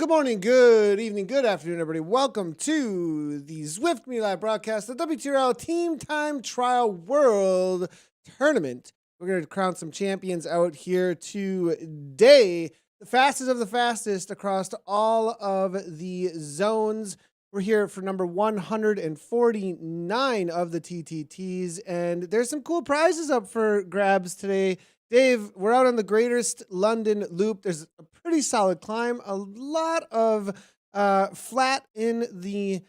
Good morning, good evening, good afternoon, everybody. Welcome to the Zwift Me Live broadcast, the WTRL Team Time Trial World Tournament. We're going to crown some champions out here today. The fastest of the fastest across all of the zones. We're here for number 149 of the TTTs, and there's some cool prizes up for grabs today. Dave, we're out on the Greatest London Loop. There's a pretty solid climb, a lot of flat in the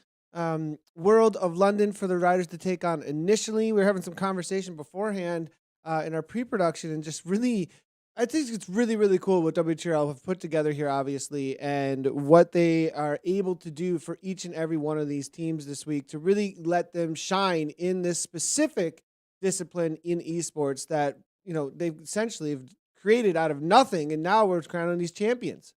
world of London for the riders to take on initially. We were having some conversation beforehand in our pre-production, and just really, I think it's really, really cool what WTRL have put together here, obviously, and what they are able to do for each and every one of these teams this week to really let them shine in this specific discipline in esports that, you know, they've essentially created out of nothing, and now we're crowning these champions.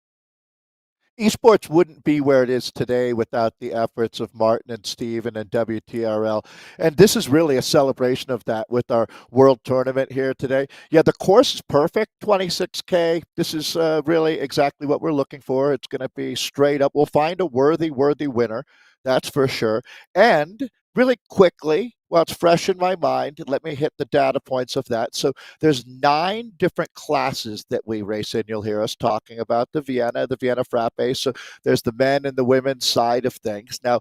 Esports wouldn't be where it is today without the efforts of Martin and Steven and WTRL. And this is really a celebration of that with our world tournament here today. Yeah, the course is perfect, 26K. This is really exactly what we're looking for. It's going to be straight up. We'll find a worthy winner, that's for sure. And really quickly, while it's fresh in my mind, let me hit the data points of that. So there's 9 different classes that we race in. You'll hear us talking about the Vienna Frappe. So there's the men and the women's side of things. Now,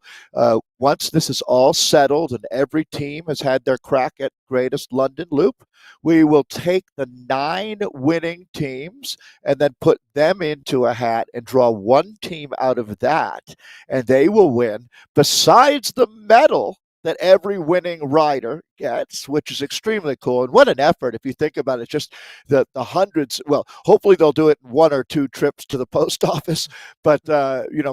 once this is all settled and every team has had their crack at Greatest London Loop, we will take the 9 winning teams and then put them into a hat and draw one team out of that, and they will win, besides the medal that every winning rider gets, which is extremely cool. And what an effort, if you think about it, just the hundreds. Well, hopefully they'll do it in 1 or 2 trips to the post office, but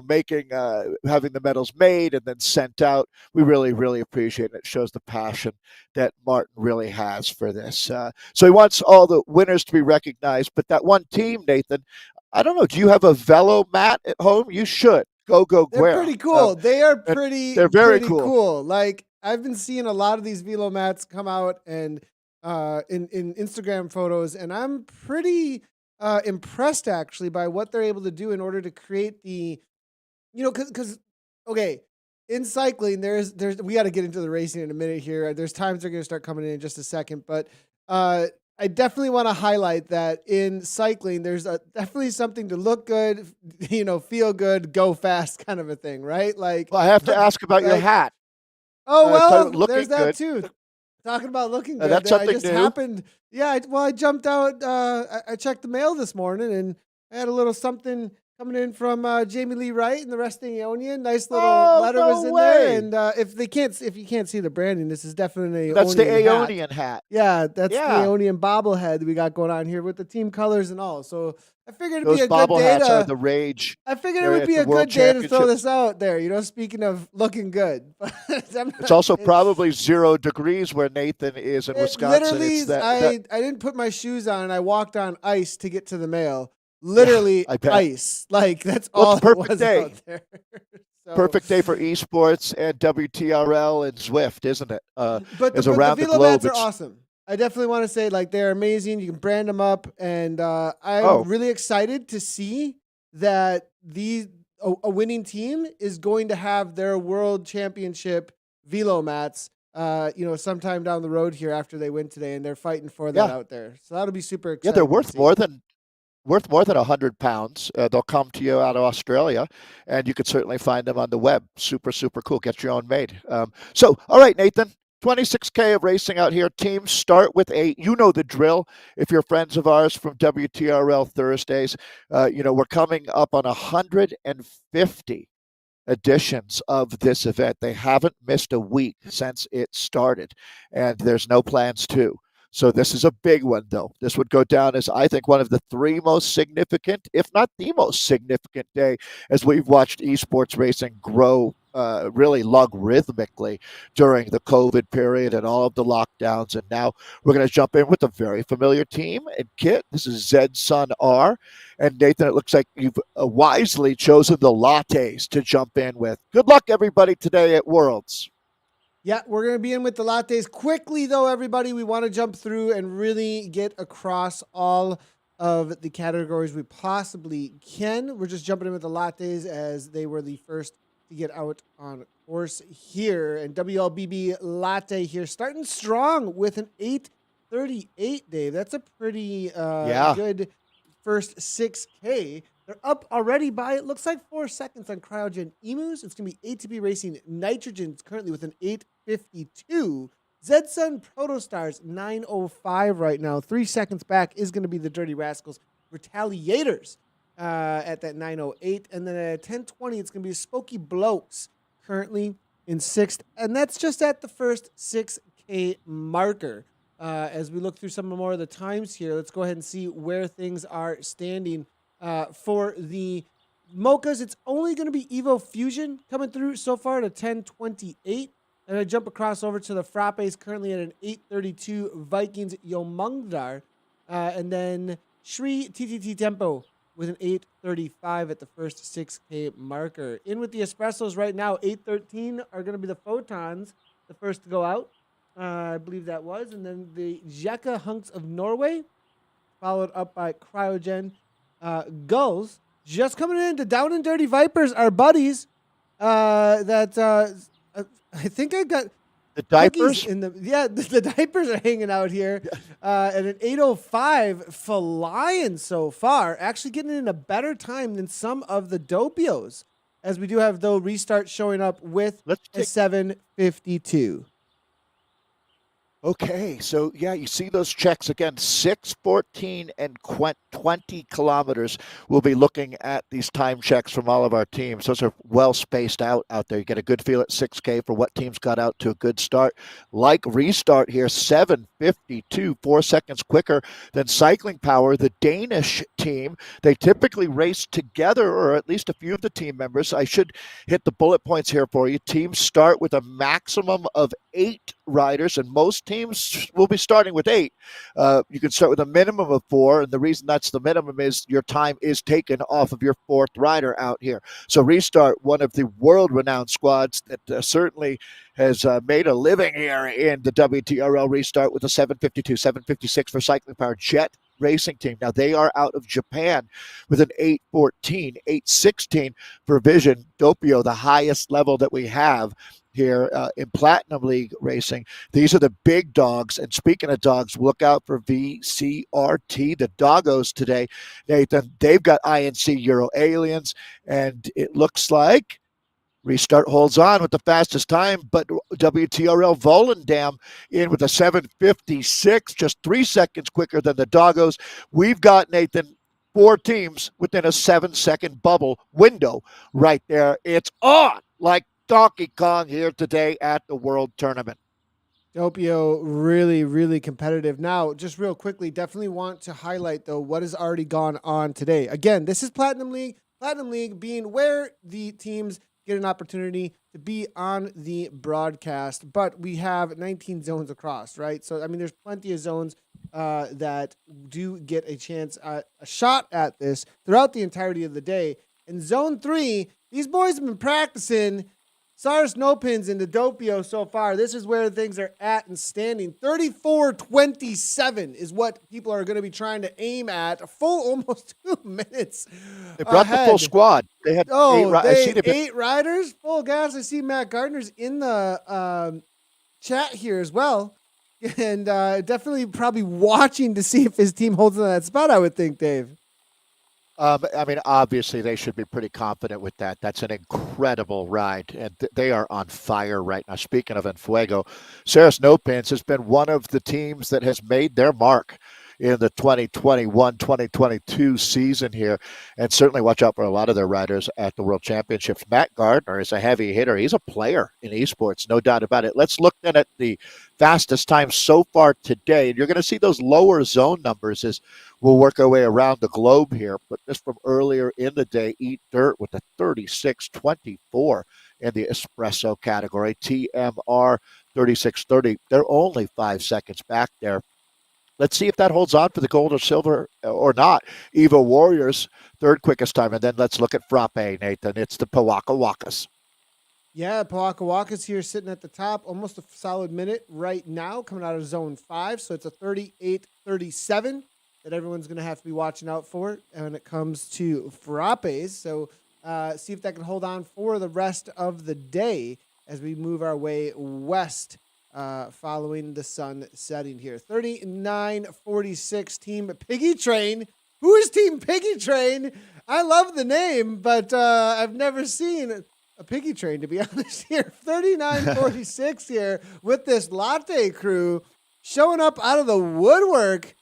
making having the medals made and then sent out, we really appreciate it. It shows the passion that Martin really has for this. So he wants all the winners to be recognized, but that one team, Nathan, I don't know, do you have a velo mat at home? You should. Go They're Guerra. pretty cool. They are they're very cool. Like, I've been seeing a lot of these velo mats come out and in Instagram photos, and I'm pretty impressed actually by what they're able to do in order to create the, you know, because okay, in cycling there's we got to get into the racing in a minute here. There's times they're going to start coming in just a second, but I definitely want to highlight that in cycling, there's definitely something to look good, you know, feel good, go fast kind of a thing, right? Like, well, I have to ask about your hat. Oh, well, there's that good too. Talking about looking good. That's something I just new. happened. Yeah, I jumped out. I checked the mail this morning, and I had a little something coming in from Jamie Lee Wright and the Resting Aeonian. Nice little letter was in there. And if you can't see the branding, this is definitely that's the Aeonian hat. Yeah, that's the Aeonian bobblehead we got going on here with the team colors and all. So I figured it'd Those be a good day bobbleheads are the rage. I figured it would be a good day to throw this out there. You know, speaking of looking good, it's also probably 0 degrees where Nathan is in Wisconsin. Literally, I didn't put my shoes on and I walked on ice to get to the mail. Literally ice. Like, that's all perfect day. Out there. So, perfect day for esports and WTRL and Zwift, isn't it? But the velo mats are awesome. I definitely want to say, like, they're amazing. You can brand them up, and I'm really excited to see that a winning team is going to have their world championship velo mats, sometime down the road here after they win today, and they're fighting for that out there. So that'll be super exciting. Yeah, they're worth more than 100 pounds. They'll come to you out of Australia, and you could certainly find them on the web. Super cool. Get your own made. So, all right, Nathan, 26K of racing out here. Teams start with 8. You know the drill. If you're friends of ours from WTRL Thursdays, we're coming up on 150 editions of this event. They haven't missed a week since it started, and there's no plans to. So this is a big one, though. This would go down as, I think, one of the 3 most significant, if not the most significant day, as we've watched esports racing grow really logarithmically during the COVID period and all of the lockdowns. And now we're going to jump in with a very familiar team and kit. This is Zed Sun R. And Nathan, it looks like you've wisely chosen the lattes to jump in with. Good luck, everybody, today at Worlds. Yeah, we're going to be in with the lattes. Quickly, though, everybody, we want to jump through and really get across all of the categories we possibly can. We're just jumping in with the lattes as they were the first to get out on course here. And WLBB latte here starting strong with an 8:38, Dave. That's a pretty Yeah. good first 6K. They're up already by, it looks like, 4 seconds on Cryogen Emus. It's going to be ATP Racing Nitrogen currently with an 8:52. Zedsun Protostars 9:05 right now. 3 seconds back is going to be the Dirty Rascals Retaliators at that 9:08. And then at 10:20, it's going to be Spooky Blokes currently in 6th. And that's just at the first 6K marker. As we look through some more of the times here, let's go ahead and see where things are standing for the Mochas. It's only going to be Evo Fusion coming through so far at a 10:28. And I jump across over to the Frappes currently at an 8:32 Vikings Yomungdar. And then Shri TTT Tempo with an 8:35 at the first 6K marker. In with the Espressos right now, 8:13 are going to be the Photons, the first to go out. I believe that was. And then the Jekka Hunks of Norway, followed up by Cryogen Gulls. Just coming in, the Down and Dirty Vipers, our buddies. I think I got the diapers in the diapers are hanging out here. At an 8:05, flying so far, actually getting in a better time than some of the Dopios, as we do have though Restart showing up with a 7:52. Okay, so yeah, you see those checks again, 6, 14, and 20 kilometers. We'll be looking at these time checks from all of our teams. Those are well spaced out there. You get a good feel at 6K for what teams got out to a good start. Like Restart here, 7:52, 4 seconds quicker than Cycling Power, the Danish team. They typically race together, or at least a few of the team members. I should hit the bullet points here for you. Teams start with a maximum of 8 riders, and most teams will be starting with 8. You can start with a minimum of 4, and the reason that's the minimum is your time is taken off of your 4th rider out here. So Restart, one of the world-renowned squads that certainly has made a living here in the WTRL Restart with a 7:52, 7:56 for Cycling Power Jet Racing Team. Now they are out of Japan with an 8:14, 8:16 for Vision Doppio, the highest level that we have here in Platinum League Racing. These are the big dogs. And speaking of dogs, look out for VCRT, the doggos today. Nathan, they've got INC Euro Aliens, and it looks like Restart holds on with the fastest time, but WTRL Volendam in with a 7:56, just 3 seconds quicker than the doggos. We've got, Nathan, 4 teams within a 7-second bubble window right there. It's on like Donkey Kong here today at the World Tournament. Doppio, really, really competitive. Now, just real quickly, definitely want to highlight, though, what has already gone on today. Again, this is Platinum League. Platinum League being where the teams get an opportunity to be on the broadcast, but we have 19 zones across, right? So, I mean, there's plenty of zones that do get a chance, a shot at this throughout the entirety of the day. In Zone 3, these boys have been practicing SARS no pins into Doppio so far. This is where things are at and standing. 34:27 is what people are going to be trying to aim at. A full almost 2 minutes. They brought the full squad. They had 8 riders, full gas. I see Matt Gardner's in the chat here as well. And definitely probably watching to see if his team holds on that spot, I would think, Dave. I mean, obviously, they should be pretty confident with that. That's an incredible ride, and they are on fire right now. Speaking of Enfuego, Saris No Pins has been one of the teams that has made their mark in the 2021-2022 season here, and certainly watch out for a lot of their riders at the World Championships. Matt Gardner is a heavy hitter. He's a player in esports, no doubt about it. Let's look then at the fastest time so far today, and you're going to see those lower zone numbers as we'll work our way around the globe here. But this from earlier in the day, Eat Dirt with a 36:24 in the espresso category. TMR 36:30. They're only 5 seconds back there. Let's see if that holds on for the gold or silver or not. Evo Warriors, 3rd quickest time. And then let's look at Frappe, Nathan. It's the Powaka Wakas. Yeah, Powaka Wakas here sitting at the top, almost a solid minute right now, coming out of zone 5. So it's a 38:37 that everyone's going to have to be watching out for when it comes to frappes. So see if that can hold on for the rest of the day as we move our way west following the sun setting here. 39:46 Team Piggy Train. Who is Team Piggy Train? I love the name, but I've never seen a piggy train, to be honest here. 39:46 here with this latte crew showing up out of the woodwork.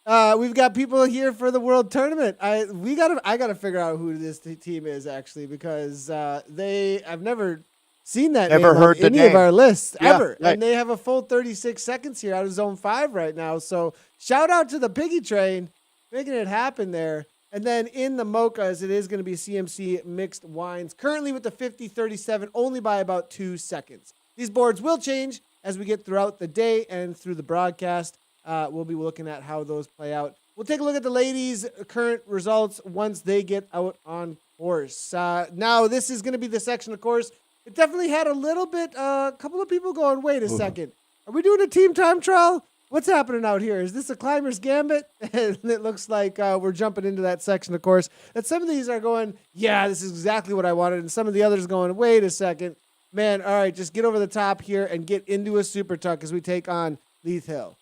We've got people here for the World Tournament. I gotta figure out who this team is actually, because I've never seen that Never name heard on the any name. of our lists Yeah, ever. right. And they have a full 36 seconds here out of Zone 5 right now. So shout out to the Piggy Train making it happen there. And then in the mochas, it is going to be CMC Mixed Wines, currently with the 50-37, only by about 2 seconds. These boards will change as we get throughout the day and through the broadcast. We'll be looking at how those play out. We'll take a look at the ladies' current results once they get out on course. Now, this is going to be the section of course. It definitely had a little bit, a couple of people going, wait a second. Are we doing a team time trial? What's happening out here? Is this a climber's gambit? And it looks like we're jumping into that section, of course. And some of these are going, yeah, this is exactly what I wanted. And some of the others going, wait a second. Man, all right, just get over the top here and get into a super tuck as we take on Leith Hill.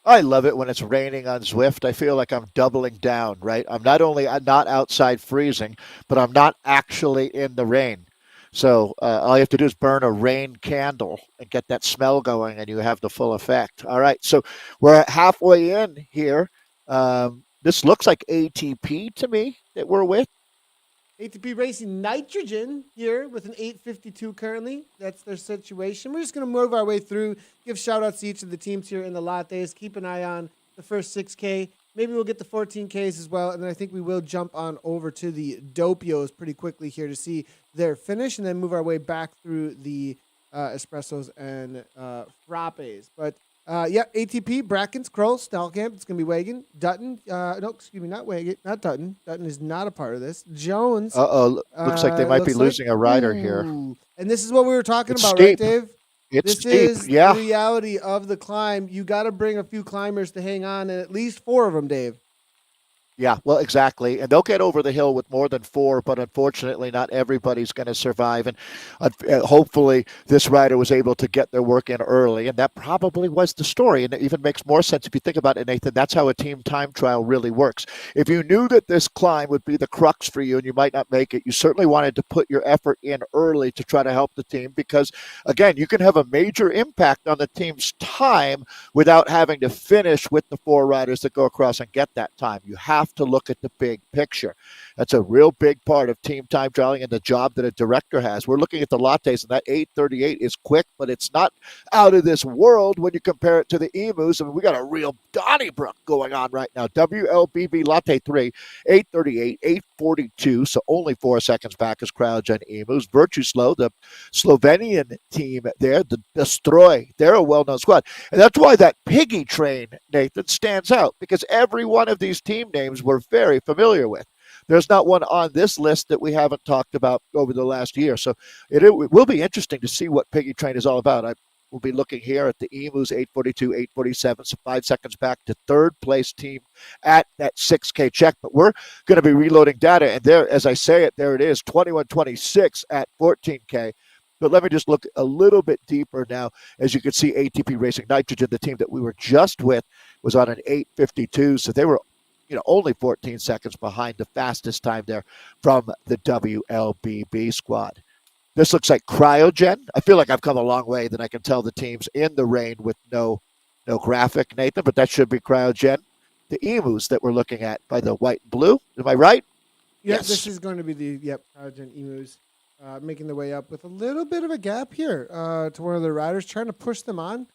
I love it when it's raining on Zwift. I feel like I'm doubling down, right? I'm not only not outside freezing, but I'm not actually in the rain. So all you have to do is burn a rain candle and get that smell going, and you have the full effect. All right, so we're halfway in here. This looks like ATP to me that we're with. ATP Racing Nitrogen here with an 8:52 currently. That's their situation. We're just going to move our way through, give shout outs to each of the teams here in the lattes. Keep an eye on the first 6K. Maybe we'll get the 14Ks as well. And then I think we will jump on over to the Dopios pretty quickly here to see their finish and then move our way back through the espressos and frappes. But ATP, Brackens, Kroll, Stelkamp, it's going to be Wagon, Dutton, no, excuse me, not Wagon, not Dutton. Dutton is not a part of this. Jones. Looks like they might be losing a rider here. And this is what we were talking It's about, steep. right, Dave? It's This steep, is yeah. the reality of the climb. You got to bring a few climbers to hang on, and at least 4 of them, Dave. Yeah, well, exactly. And they'll get over the hill with more than 4, but unfortunately, not everybody's going to survive. And hopefully, this rider was able to get their work in early. And that probably was the story. And it even makes more sense if you think about it, Nathan. That's how a team time trial really works. If you knew that this climb would be the crux for you and you might not make it, you certainly wanted to put your effort in early to try to help the team because, again, you can have a major impact on the team's time without having to finish with the 4 riders that go across and get that time. You have to look at the big picture. That's a real big part of team time trialing and the job that a director has. We're looking at the lattes, and that 8:38 is quick, but it's not out of this world when you compare it to the emus. I mean, we got a real Donnybrook going on right now. WLBB Latte 3, 8:38, 8:42, so only 4 seconds back as CryoGen emus. Virtue Slow, the Slovenian team there, the Destroy, they're a well-known squad. And that's why that Piggy Train, Nathan, stands out, because every one of these team names we're very familiar with. There's not one on this list that we haven't talked about over the last year. So it will be interesting to see what Piggy Train is all about. I will be looking here at the emus, 8:42, 8:47, so 5 seconds back to third place team at that 6K check. But we're going to be reloading data. And there, as I say it, there it is, 21:26 at 14K. But let me just look a little bit deeper now. As you can see, ATP Racing Nitrogen, the team that we were just with, was on an 8:52. So they were only 14 seconds behind the fastest time there from the WLBB squad. This looks like CryoGen. I feel like I've come a long way that I can tell the teams in the rain with no graphic, Nathan, but that should be CryoGen. The emus that we're looking at by the white and blue. Am I right? Yep, Yes. this is going to be the CryoGen emus making their way up with a little bit of a gap here to one of the riders, trying to push them on.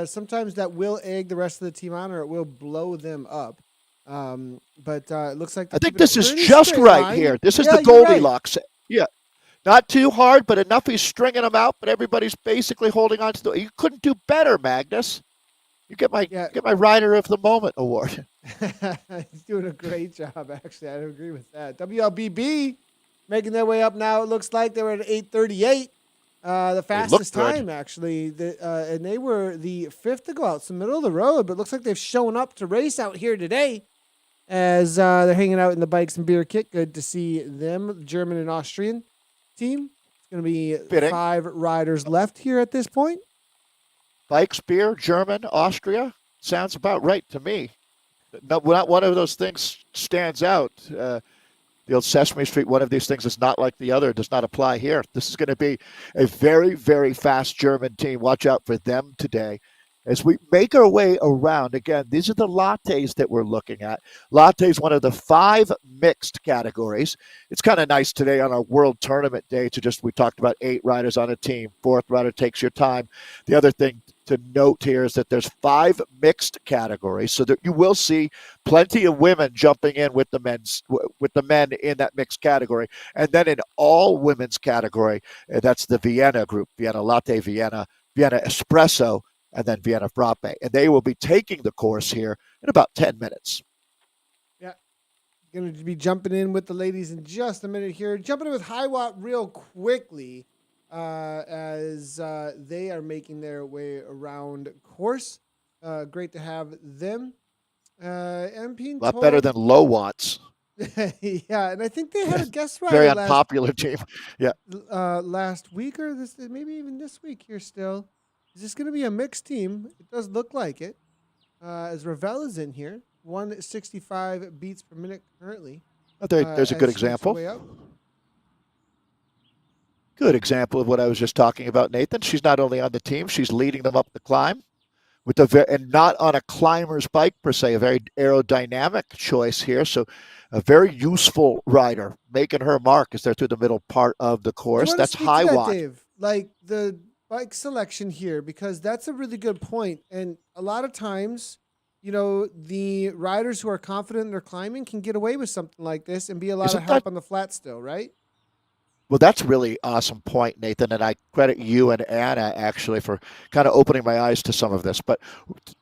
Sometimes that will egg the rest of the team on, or it will blow them up. But it looks like I think this is just right here. This is the Goldilocks. Right. Yeah. Not too hard, but enough he's stringing them out, but everybody's basically holding on to the... You couldn't do better, Magnus. You get my Rider of the Moment award. He's doing a great job, actually. I agree with that. WLBB making their way up now. It looks like they were at 8:38. The They look fastest good. time, actually. And they were the fifth to go out. It's the middle of the road, but it looks like they've shown up to race out here today as they're hanging out in the bikes and beer kit. Good to see them, German and Austrian team. It's going to be Fitting. 5 riders left here at this point. Bikes, beer, German, Austria. Sounds about right to me. No, not one of those things stands out. The old Sesame Street, one of these things is not like the other, does not apply here. This is going to be a very, very fast German team. Watch out for them today. As we make our way around, again, these are the lattes that we're looking at. Latte is one of the 5 mixed categories. It's kind of nice today on our World Tournament Day to just, we talked about 8 riders on a team. 4th rider takes your time. The other thing to note here is that there's 5 mixed categories, so that you will see plenty of women jumping in with the men in that mixed category. And then in all women's category, that's the Vienna group: Vienna Latte, Vienna Espresso, and then Vienna Frappe. And they will be taking the course here in about 10 minutes. Yeah. Going to be jumping in with the ladies in just a minute here. Jumping in with Hiwatt real quickly as they are making their way around course. Great to have them. I'm being A lot better told. than Low Watts. Yeah, and I think they had a guest Very rider unpopular team. Yeah. last week, or this maybe even this week here still. Is this going to be a mixed team? It does look like it. As Ravel is in here, 165 beats per minute currently. There's a good As she makes her example. way up. Good example of what I was just talking about, Nathan. She's not only on the team, she's leading them up the climb with and not on a climber's bike per se, a very aerodynamic choice here. So a very useful rider making her mark as they're through the middle part of the I course. want to That's speak to that, Hiwatt. Dave. Like the bike selection here, because that's a really good point. And a lot of times, the riders who are confident in their climbing can get away with something like this and be a lot of Isn't that help on the flat still, right? Well, that's a really awesome point, Nathan, and I credit you and Anna actually for kind of opening my eyes to some of this. But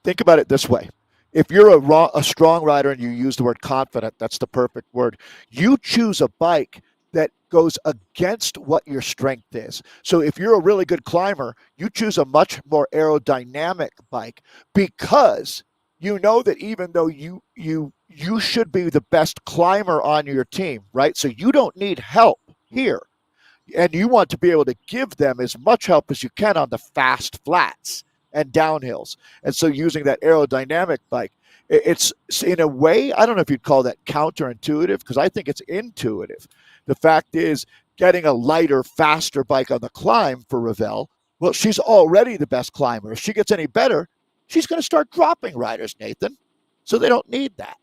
think about it this way: if you're a strong rider and you use the word confident, that's the perfect word. You choose a bike that goes against what your strength is. So if you're a really good climber, you choose a much more aerodynamic bike because you know that even though you should be the best climber on your team, right? So you don't need help here, and you want to be able to give them as much help as you can on the fast flats and downhills. And so using that aerodynamic bike, it's in a way, I don't know if you'd call that counterintuitive, because I think it's intuitive. The fact is, getting a lighter, faster bike on the climb for Ravel, well, she's already the best climber. If she gets any better, she's going to start dropping riders, Nathan. So they don't need that.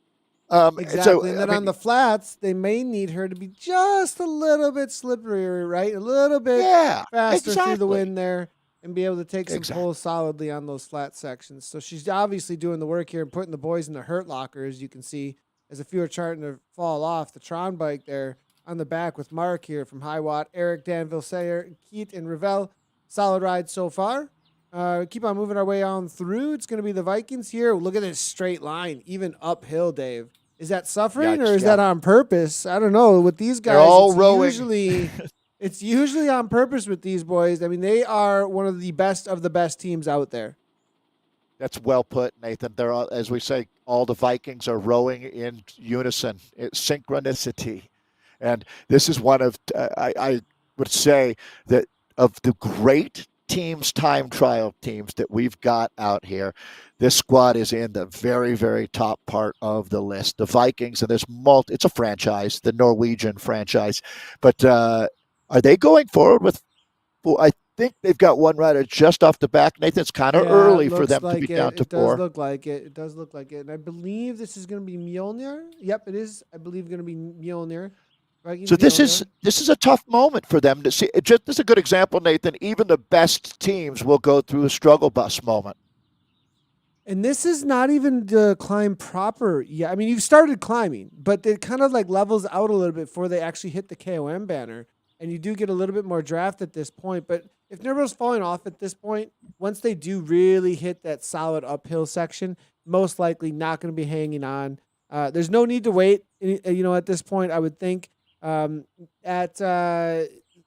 Exactly. And I then on mean, the flats, they may need her to be just a little bit slipperier, right? A little bit yeah, faster through the exactly. wind there and be able to take some Exactly. pulls solidly on those flat sections. So she's obviously doing the work here and putting the boys in the hurt locker, as you can see, as a few are starting to fall off. The Tron bike there on the back with Mark here from Hiwatt, Eric, Danville, Sayer, Keat, and Ravel. Solid ride so far. Keep on moving our way on through. It's going to be the Vikings here. Look at this straight line, even uphill, Dave. Is that suffering or Yikes. is Yeah. that on purpose? I don't know. With these They're guys, all it's rowing. usually on purpose with these boys. I mean, they are one of the best teams out there. That's well put, Nathan. They're all, as we say, all the Vikings are rowing in unison. It's synchronicity, and this is one of I would say that of the great teams, time trial teams that we've got out here. This squad is in the very, very top part of the list. The Vikings, and there's it's a franchise, the Norwegian franchise, but are they going forward with? Well, I think they've got one rider just off the back. Nathan, it's kind of Yeah, it early for looks them to be like down it. to It does 4. look like it. It does look like it. And I believe this is going to be Mjolnir. Yep, it is. I believe going to be Mjolnir. Vikings So this is Mjolnir. this is a tough moment for them to see. This is a good example, Nathan. Even the best teams will go through a struggle bus moment. And this is not even the climb proper. Yeah, I mean, you've started climbing, but it kind of like levels out a little bit before they actually hit the KOM banner. And you do get a little bit more draft at this point. But if Nervo's falling off at this point, once they do really hit that solid uphill section, most likely not going to be hanging on. There's no need to wait. At this point, I would think at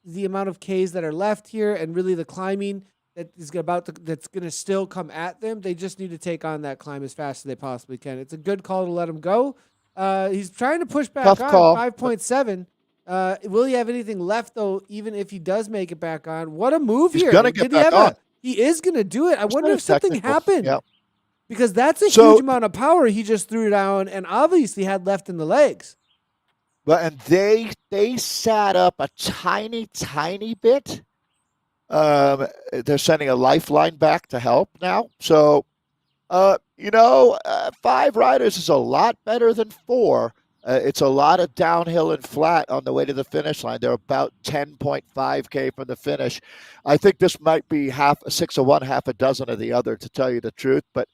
the amount of Ks that are left here and really the climbing that's going to still come at them. They just need to take on that climb as fast as they possibly can. It's a good call to let him go. He's trying to push back Tough on call. 5.7. Will he have anything left though? Even if he does make it back on, what a move He's here! gonna get Did he back have on. He is going to do it. I It's wonder not if something technical. happened. Yeah. Because that's a So- huge amount of power he just threw down and obviously had left in the legs. Well, and they sat up a tiny bit. They're sending a lifeline back to help now. So, 5 riders is a lot better than 4. It's a lot of downhill and flat on the way to the finish line. They're about 10.5K from the finish. I think this might be half 6 of one, half a dozen of the other, to tell you the truth. But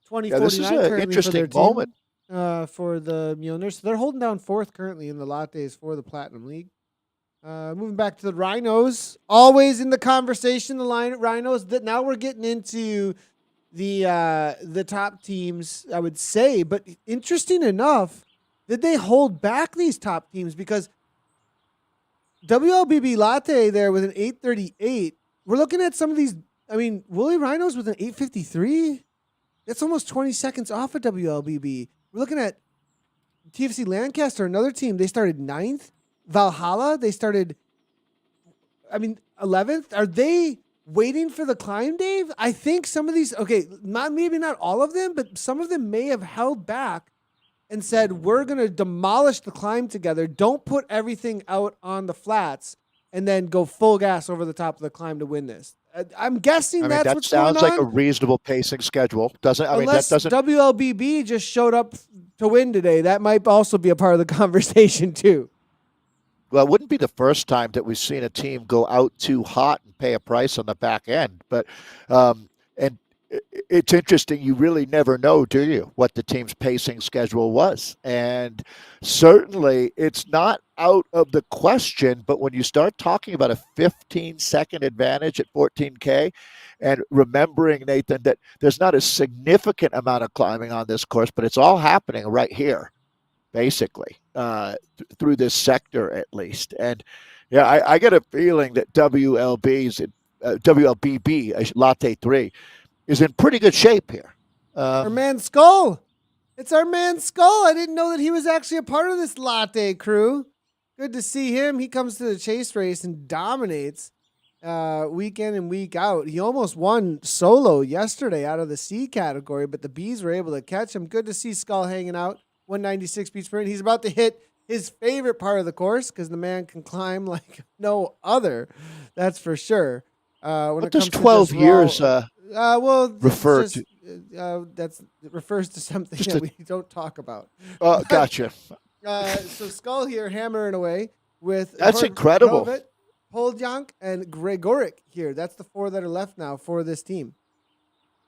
2049 this is an currently interesting for their moment. team, for the Mjolnir. So they're holding down 4th currently in the lattes for the Platinum League. Moving back to the Rhinos, always in the conversation. The Rhinos. That now we're getting into the top teams, I would say. But interesting enough, did they hold back these top teams? Because WLBB Latte there with an 838. We're looking at some of these. I mean, Woolly Rhinos with an 853. That's almost 20 seconds off of WLBB. We're looking at TFC Lancaster, another team. They started 9th. Valhalla, they started, 11th. Are they waiting for the climb, Dave? I think some of these, maybe not all of them, but some of them may have held back and said, we're going to demolish the climb together. Don't put everything out on the flats and then go full gas over the top of the climb to win this. I'm guessing that's that what's going on. sounds like a reasonable pacing schedule, doesn't? Unless that doesn't. WLBB just showed up to win today. That might also be a part of the conversation too. Well, it wouldn't be the first time that we've seen a team go out too hot and pay a price on the back end. But and it's interesting. You really never know, do you, what the team's pacing schedule was? And certainly it's not out of the question. But when you start talking about a 15-second advantage at 14K, and remembering, Nathan, that there's not a significant amount of climbing on this course, but it's all happening right here, basically, through this sector at least. And yeah, I get a feeling that WLBB, Latte 3, is in pretty good shape here. Our man Skull. It's our man Skull. I didn't know that he was actually a part of this Latte crew. Good to see him. He comes to the chase race and dominates week in and week out. He almost won solo yesterday out of the C category, but the Bs were able to catch him. Good to see Skull hanging out. 196 beats per minute. He's about to hit his favorite part of the course because the man can climb like no other. That's for sure. What does 12 years refer to? It refers to something that we don't talk about. Gotcha. So Skull here hammering away with that's incredible. Poldyank and Gregoric here. That's the 4 that are left now for this team.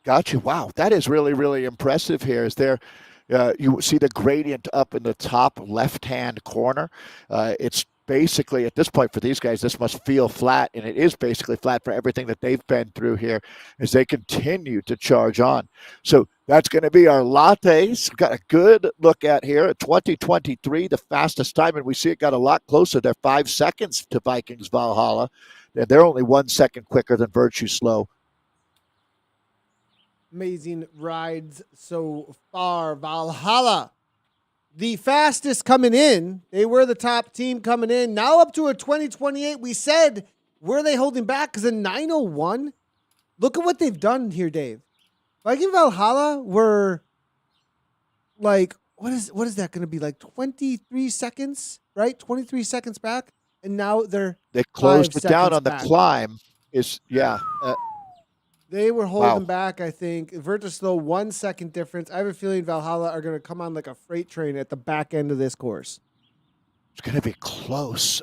Gotcha. Wow, that is really, really impressive here. Is there? You see the gradient up in the top left-hand corner. It's basically, at this point for these guys, this must feel flat, and it is basically flat for everything that they've been through here as they continue to charge on. So that's going to be our lattes. We've got a good look at here at 2023, the fastest time, and we see it got a lot closer. They're 5 seconds to Vikings Valhalla, and they're only 1 second quicker than Virtue Slow. Amazing rides so far. Valhalla, the fastest coming in. They were the top team coming in. Now up to a 2028. We said, were they holding back? Because a 901. Look at what they've done here, Dave. Viking Valhalla were like, what is that going to be? Like 23 seconds, right? 23 seconds back. And now they closed it down on the climb. They were holding back, I think. Virtuslow, 1 second difference. I have a feeling Valhalla are going to come on like a freight train at the back end of this course. It's going to be close.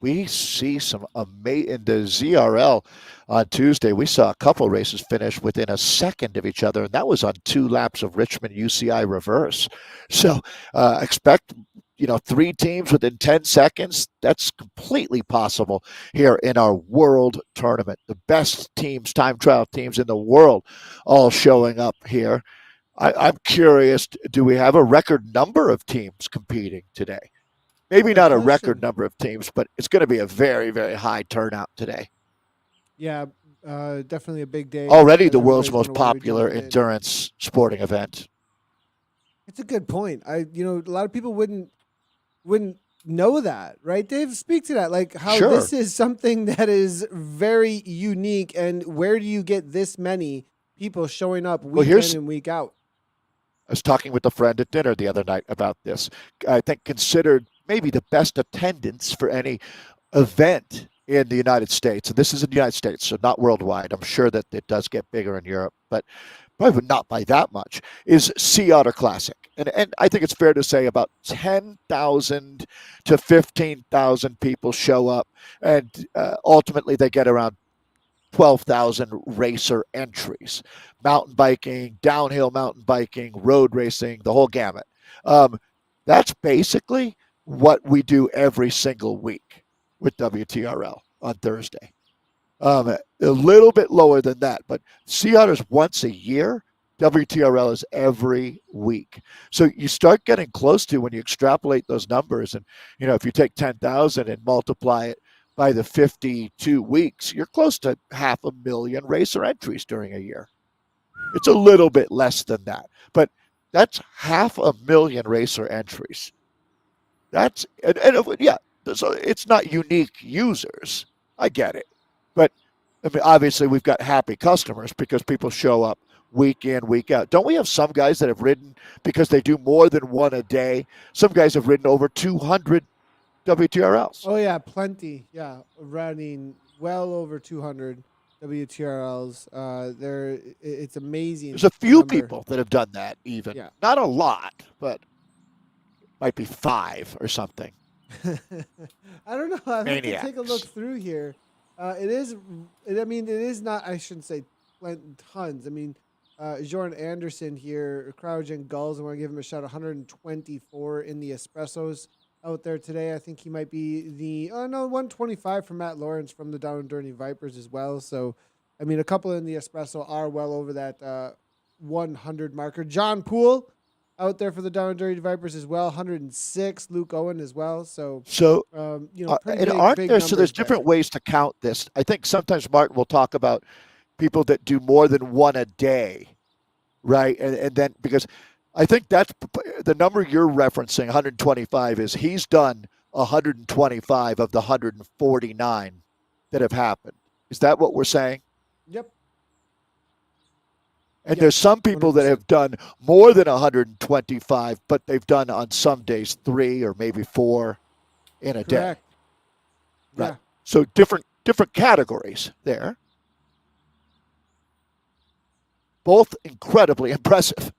We see some amazing in the ZRL on Tuesday. We saw a couple races finish within a second of each other, and that was on 2 laps of Richmond UCI reverse. So expect 3 teams within 10 seconds. That's completely possible here in our world tournament. The best teams, time trial teams in the world, all showing up here. I'm curious, do we have a record number of teams competing today? Maybe Good not a record question. number of teams, but it's going to be a very, very high turnout today. Yeah, definitely a big day Already as the world's everybody's going most to want to be popular jumping in. endurance sporting event. It's a good point. A lot of people wouldn't know that, right? Dave, speak to that. Like how Sure. this is something that is very unique, and where do you get this many people showing up Well, week in here's and week out? I was talking with a friend at dinner the other night about this. I think considered maybe the best attendance for any event in the United States, and this is in the United States, so not worldwide. I'm sure that it does get bigger in Europe, but probably not by that much, is Sea Otter Classic. And I think it's fair to say about 10,000 to 15,000 people show up, and ultimately they get around 12,000 racer entries: mountain biking, downhill mountain biking, road racing, the whole gamut. Um, that's basically what we do every single week with WTRL on Thursday. A little bit lower than that, but Sea Otter's once a year. WTRL is every week. So you start getting close to, when you extrapolate those numbers, and if you take 10,000 and multiply it by the 52 weeks, you're close to 500,000 racer entries during a year. It's a little bit less than that, but that's 500,000 racer entries. Yeah, so it's not unique users. I get it. But I mean, obviously, we've got happy customers because people show up week in, week out. Don't we have some guys that have ridden because they do more than one a day? Some guys have ridden over 200 WTRLs. Oh yeah, plenty. Yeah, running well over 200 WTRLs. It's There's amazing a the few number. people that have done that, even. Yeah. Not a lot, but might be five or something. I don't know. I'd have to take a look Maniacs. through here. It is. I mean, it is not. I shouldn't say tons. I mean, Jordan Anderson here, Cryogen Gulls. I want to give him a shout. 124 in the espressos out there today. I think he might be the. Oh no, 125 from Matt Lawrence from the Down and Dirty Vipers as well. So, I mean, a couple in the espresso are well over that 100 marker. John Poole out there for the Down and Dirty Vipers as well. 106. Luke Owen as well. So, So, pretty and aren't big there, so there's numbers different there. ways to count this. I think sometimes Martin will talk about people that do more than one a day, right? And then, because I think that's the number you're referencing, 125, is he's done 125 of the 149 that have happened. Is that what we're saying? Yep. And there's Yes. some people that 100%. have done more than 125, but they've done on some days three or maybe four in a day. Correct. Right. Yeah. So different categories there. Both incredibly impressive.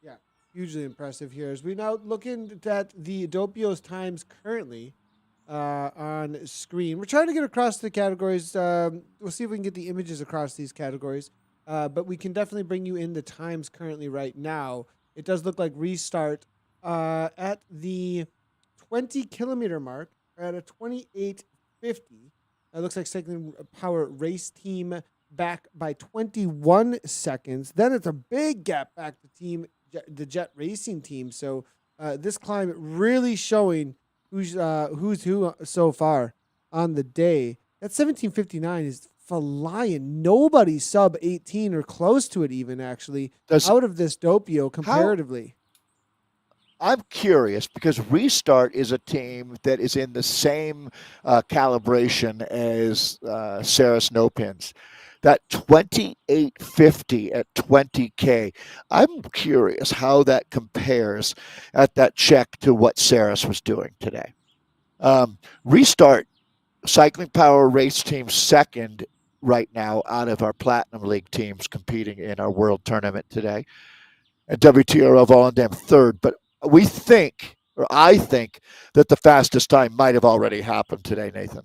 Yeah. Hugely impressive here. As we now look at the Doppio's times currently on screen, we're trying to get across the categories. We'll see if we can get the images across these categories. But we can definitely bring you in the times currently right now. It does look like restart at the 20-kilometer mark at a 28:50. It looks like Cycling Power Race Team back by 21 seconds. Then it's a big gap back to the Jet Racing Team. So this climb really showing who's who so far on the day. That 17:59 is flying. Nobody sub 18 or close to it even actually Does out of this Doppio how comparatively. I'm curious because Restart is a team that is in the same calibration as Sarah Snowpins. That 2850 at 20K. I'm curious how that compares at that check to what Saris was doing today. Restart, Cycling Power Race Team second right now out of our Platinum League teams competing in our World Tournament today, and WTRL Volendam third. But we think, or I think, that the fastest time might have already happened today, Nathan.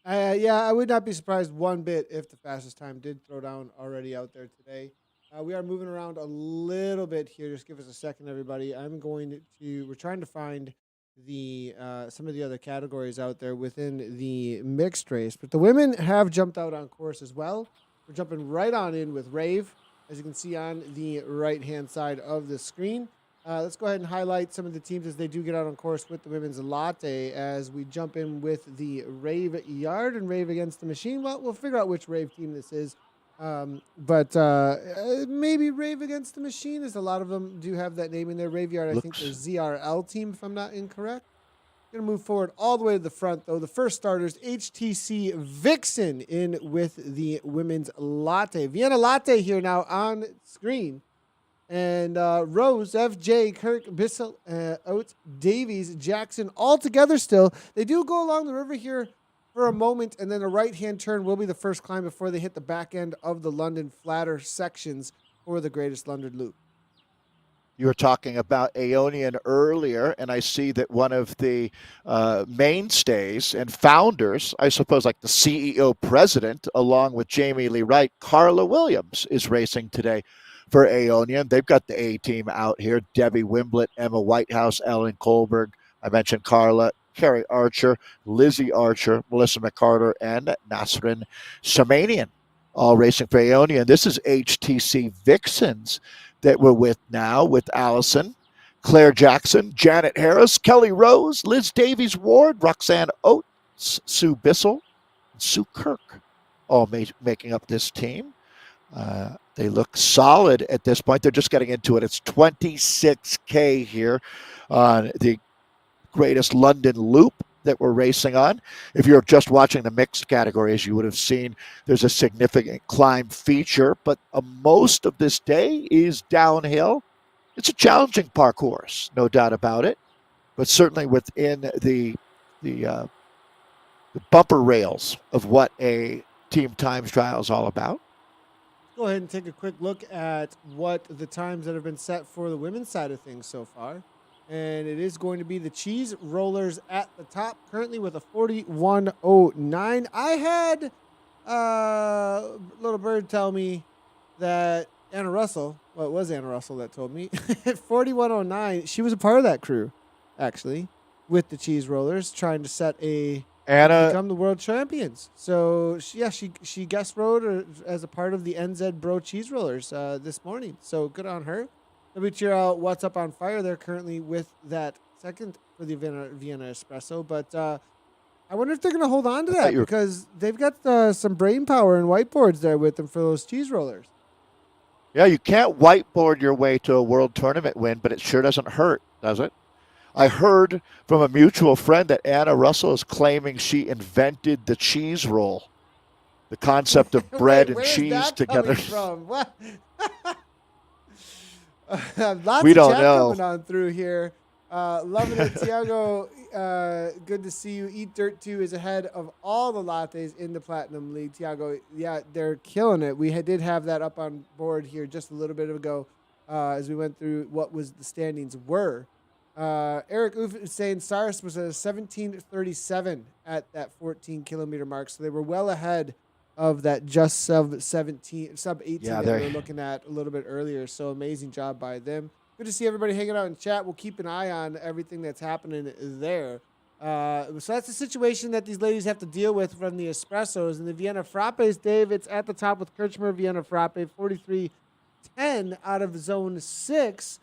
Yeah, I would not be surprised one bit if the fastest time did throw down already out there today. We are moving around a little bit here. Just give us a second, everybody. We're trying to find the some of the other categories out there within the mixed race, but the women have jumped out on course as well. We're jumping right on in with Rave, as you can see on the right hand side of the screen. Let's go ahead and highlight some of the teams as they do get out on course with the women's latte as we jump in with the Rave Yard and Rave Against the Machine. Well, we'll figure out which Rave team this is. But maybe Rave Against the Machine, as a lot of them do have that name in there. Rave Yard, I think their Looks ZRL team, if I'm not incorrect. Going to move forward all the way to the front, though. The first starters, HTC Vixen in with the women's latte. Vienna Latte here now on screen. And Rose, FJ, Kirk, Bissell, Oates, Davies, Jackson, all together still. They do go along the river here for a moment, and then a right-hand turn will be the first climb before they hit the back end of the London flatter sections for the Greatest London Loop. You were talking about Aeonian earlier, and I see that one of the mainstays and founders, I suppose, like the CEO president, along with Jamie Lee Wright, Carla Williams, is racing today for Aeonian. They've got the A team out here: Debbie Wimblett, Emma Whitehouse, Ellen Kohlberg. I mentioned Carla, Carrie Archer, Lizzie Archer, Melissa McCarter, and Nasrin Samanian, all racing for Aeonian. This is HTC Vixens that we're with now, with Allison, Claire Jackson, Janet Harris, Kelly Rose, Liz Davies Ward, Roxanne Oates, Sue Bissell, and Sue Kirk, all making up this team. They look solid at this point. They're just getting into it. It's 26K here on the Greatest London Loop that we're racing on. If you're just watching the mixed categories, you would have seen there's a significant climb feature, but most of this day is downhill. It's a challenging parcours, no doubt about it, but certainly within the bumper rails of what a team times trial is all about. Go ahead and take a quick look at what the times that have been set for the women's side of things so far. And it is going to be the cheese rollers at the top, currently with a 41.09. I had Little Bird tell me that Anna Russell, well, it was Anna Russell that told me, at 41.09, she was a part of that crew, actually, with the cheese rollers, trying to set become the world champions. So, she guest rode as a part of the NZ Bro Cheese Rollers this morning. So, good on her. WTRL, what's up on fire? They're currently with that second for the Vienna Espresso, but I wonder if they're going to hold on to that because they've got some brain power and whiteboards there with them for those cheese rollers. Yeah, you can't whiteboard your way to a world tournament win, but it sure doesn't hurt, does it? I heard from a mutual friend that Anna Russell is claiming she invented the cheese roll, the concept of bread and cheese together. From? What? Lots we of don't chat know. coming on through here. Loving it, Tiago. Good to see you. Eat Dirt 2 is ahead of all the lattes in the Platinum League. Tiago, yeah, they're killing it. We did have that up on board here just a little bit ago as we went through what was the standings were. Eric Oof is saying Cyrus was at a 17:37 at that 14-kilometer mark, so they were well ahead of that just sub 18 that we were looking at a little bit earlier. So amazing job by them. Good to see everybody hanging out in chat. We'll keep an eye on everything that's happening there. So that's the situation that these ladies have to deal with from the Espressos. And the Vienna Frappes, Dave, it's at the top with Kirchner Vienna Frappe, 43.10 out of zone 6.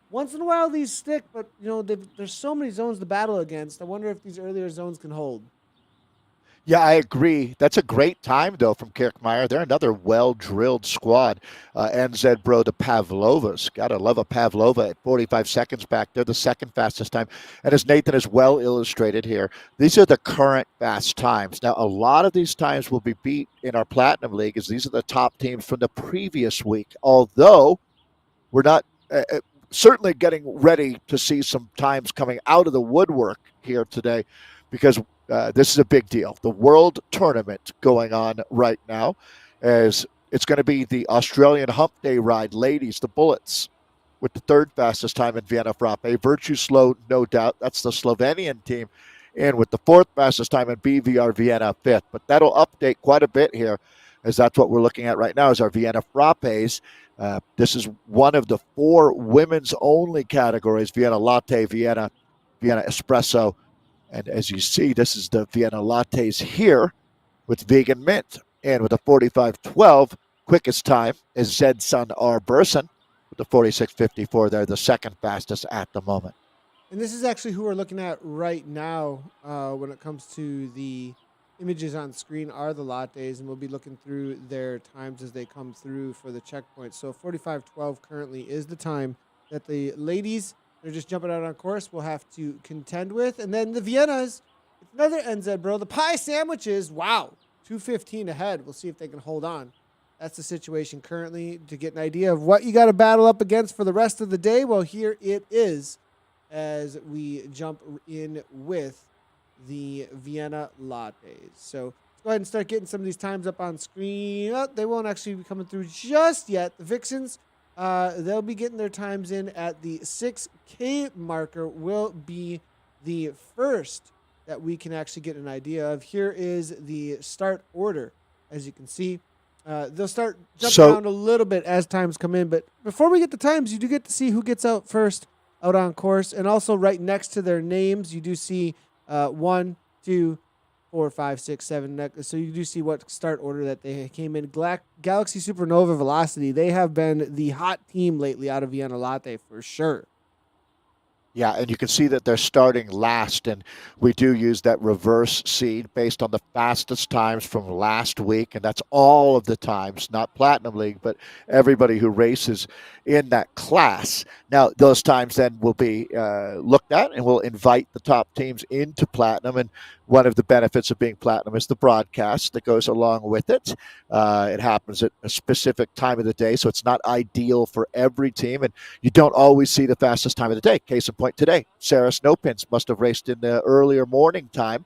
Once in a while these stick, but there's so many zones to battle against. I wonder if these earlier zones can hold. Yeah, I agree. That's a great time, though, from Kirkmeyer. They're another well-drilled squad. NZ Bro to Pavlova's. Got to love a Pavlova at 45 seconds back. They're the second fastest time. And as Nathan has well illustrated here, these are the current fast times. Now, a lot of these times will be beat in our Platinum League as these are the top teams from the previous week, although we're not certainly getting ready to see some times coming out of the woodwork here today because this is a big deal. The World Tournament going on right now, as it's going to be the Australian Hump Day Ride ladies, the Bullets, with the third fastest time in Vienna Frappe. Virtue Slow, no doubt. That's the Slovenian team. And with the fourth fastest time in BVR Vienna, fifth. But that'll update quite a bit here, as that's what we're looking at right now is our Vienna Frappes. This is one of the 4 women's-only categories, Vienna Latte, Vienna Espresso. And as you see, this is the Vienna Lattes here with vegan mint. And with a 45.12, quickest time is Zed Sun R. Burson the 46.54. They're the second fastest at the moment. And this is actually who we're looking at right now when it comes to the images on screen are the lattes, and we'll be looking through their times as they come through for the checkpoint. So 45:12 currently is the time that the ladies, they're just jumping out on course, will have to contend with. And then the Viennas, it's another NZ, bro. The pie sandwiches, wow, 2:15 ahead. We'll see if they can hold on. That's the situation currently to get an idea of what you got to battle up against for the rest of the day. Well, here it is as we jump in with the Vienna lattes. So let's go ahead and start getting some of these times up on screen. Oh, they won't actually be coming through just yet. The Vixens, they'll be getting their times in at the 6K marker, will be the first that we can actually get an idea of. Here is the start order. As you can see, they'll start jumping around a little bit as times come in. But before we get the times, you do get to see who gets out first out on course. And also right next to their names, you do see 1, 2, 4, 5, 6, 7. So you do see what start order that they came in. Galaxy Supernova Velocity, they have been the hot team lately out of Vienna Latte for sure. Yeah, and you can see that they're starting last, and we do use that reverse seed based on the fastest times from last week, and that's all of the times, not Platinum League, but everybody who races in that class. Now, those times then will be looked at, and we'll invite the top teams into Platinum, and one of the benefits of being Platinum is the broadcast that goes along with it. It happens at a specific time of the day, so it's not ideal for every team, and you don't always see the fastest time of the day. Case in point today, Sarah Snowpins must have raced in the earlier morning time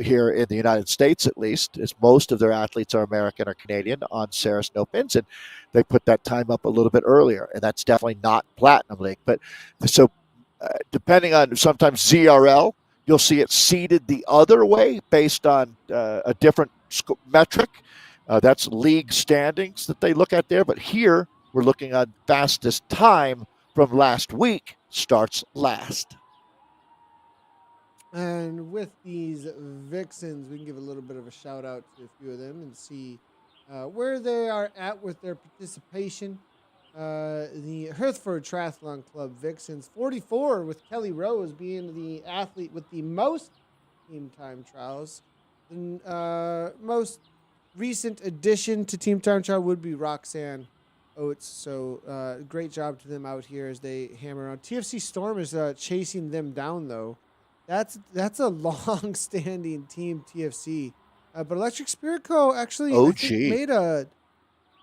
here in the United States, at least, as most of their athletes are American or Canadian on Sarah Snowpins, and they put that time up a little bit earlier, and that's definitely not Platinum League. But so depending on sometimes ZRL, you'll see it seeded the other way based on a different metric. That's league standings that they look at there. But here, we're looking at fastest time from last week starts last. And with these Vixens, we can give a little bit of a shout out to a few of them and see where they are at with their participation. The Hertford Triathlon Club Vixens, 44, with Kelly Rose being the athlete with the most team time trials. The most recent addition to team time trial would be Roxanne Oates. So great job to them out here as they hammer around. TFC Storm is chasing them down, though. That's a long-standing team, TFC. But Electric Spirit Co. actually I think made a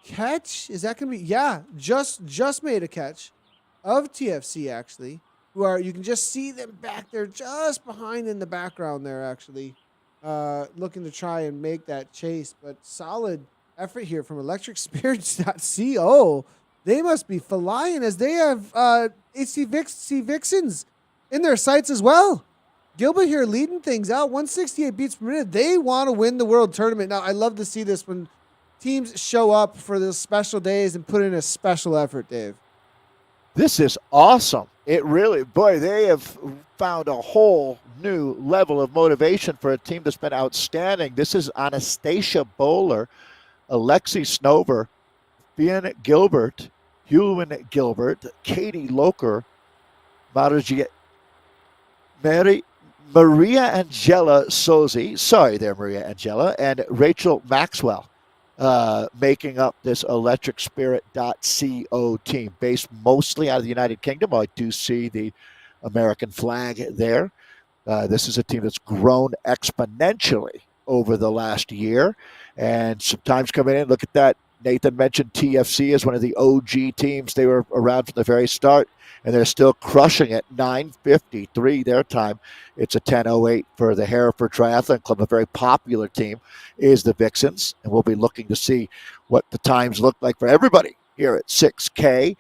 catch. Is that gonna be? Yeah, just made a catch of TFC actually. Who are, you can just see them back there, just behind in the background there actually, looking to try and make that chase. But solid effort here from Electric Spirits.co. They must be flying as they have HC Vixens in their sights as well. Gilbert here leading things out, 168 beats per minute. They want to win the world tournament. Now, I love to see this when teams show up for those special days and put in a special effort, Dave. This is awesome. It really, boy, they have found a whole new level of motivation for a team that's been outstanding. This is Anastasia Bowler, Alexi Snover, Fionn Gilbert, Hewlin Gilbert, Katie Loker, Maria Angela Sozi, sorry there, Maria Angela, and Rachel Maxwell, making up this electricspirit.co team, based mostly out of the United Kingdom. I do see the American flag there. This is a team that's grown exponentially over the last year, and sometimes coming in, look at that. Nathan mentioned TFC as one of the OG teams. They were around from the very start, and they're still crushing it. 9:53 their time. It's a 10:08 for the Hereford Triathlon Club, a very popular team, is the Vixens. And we'll be looking to see what the times look like for everybody here at 6K.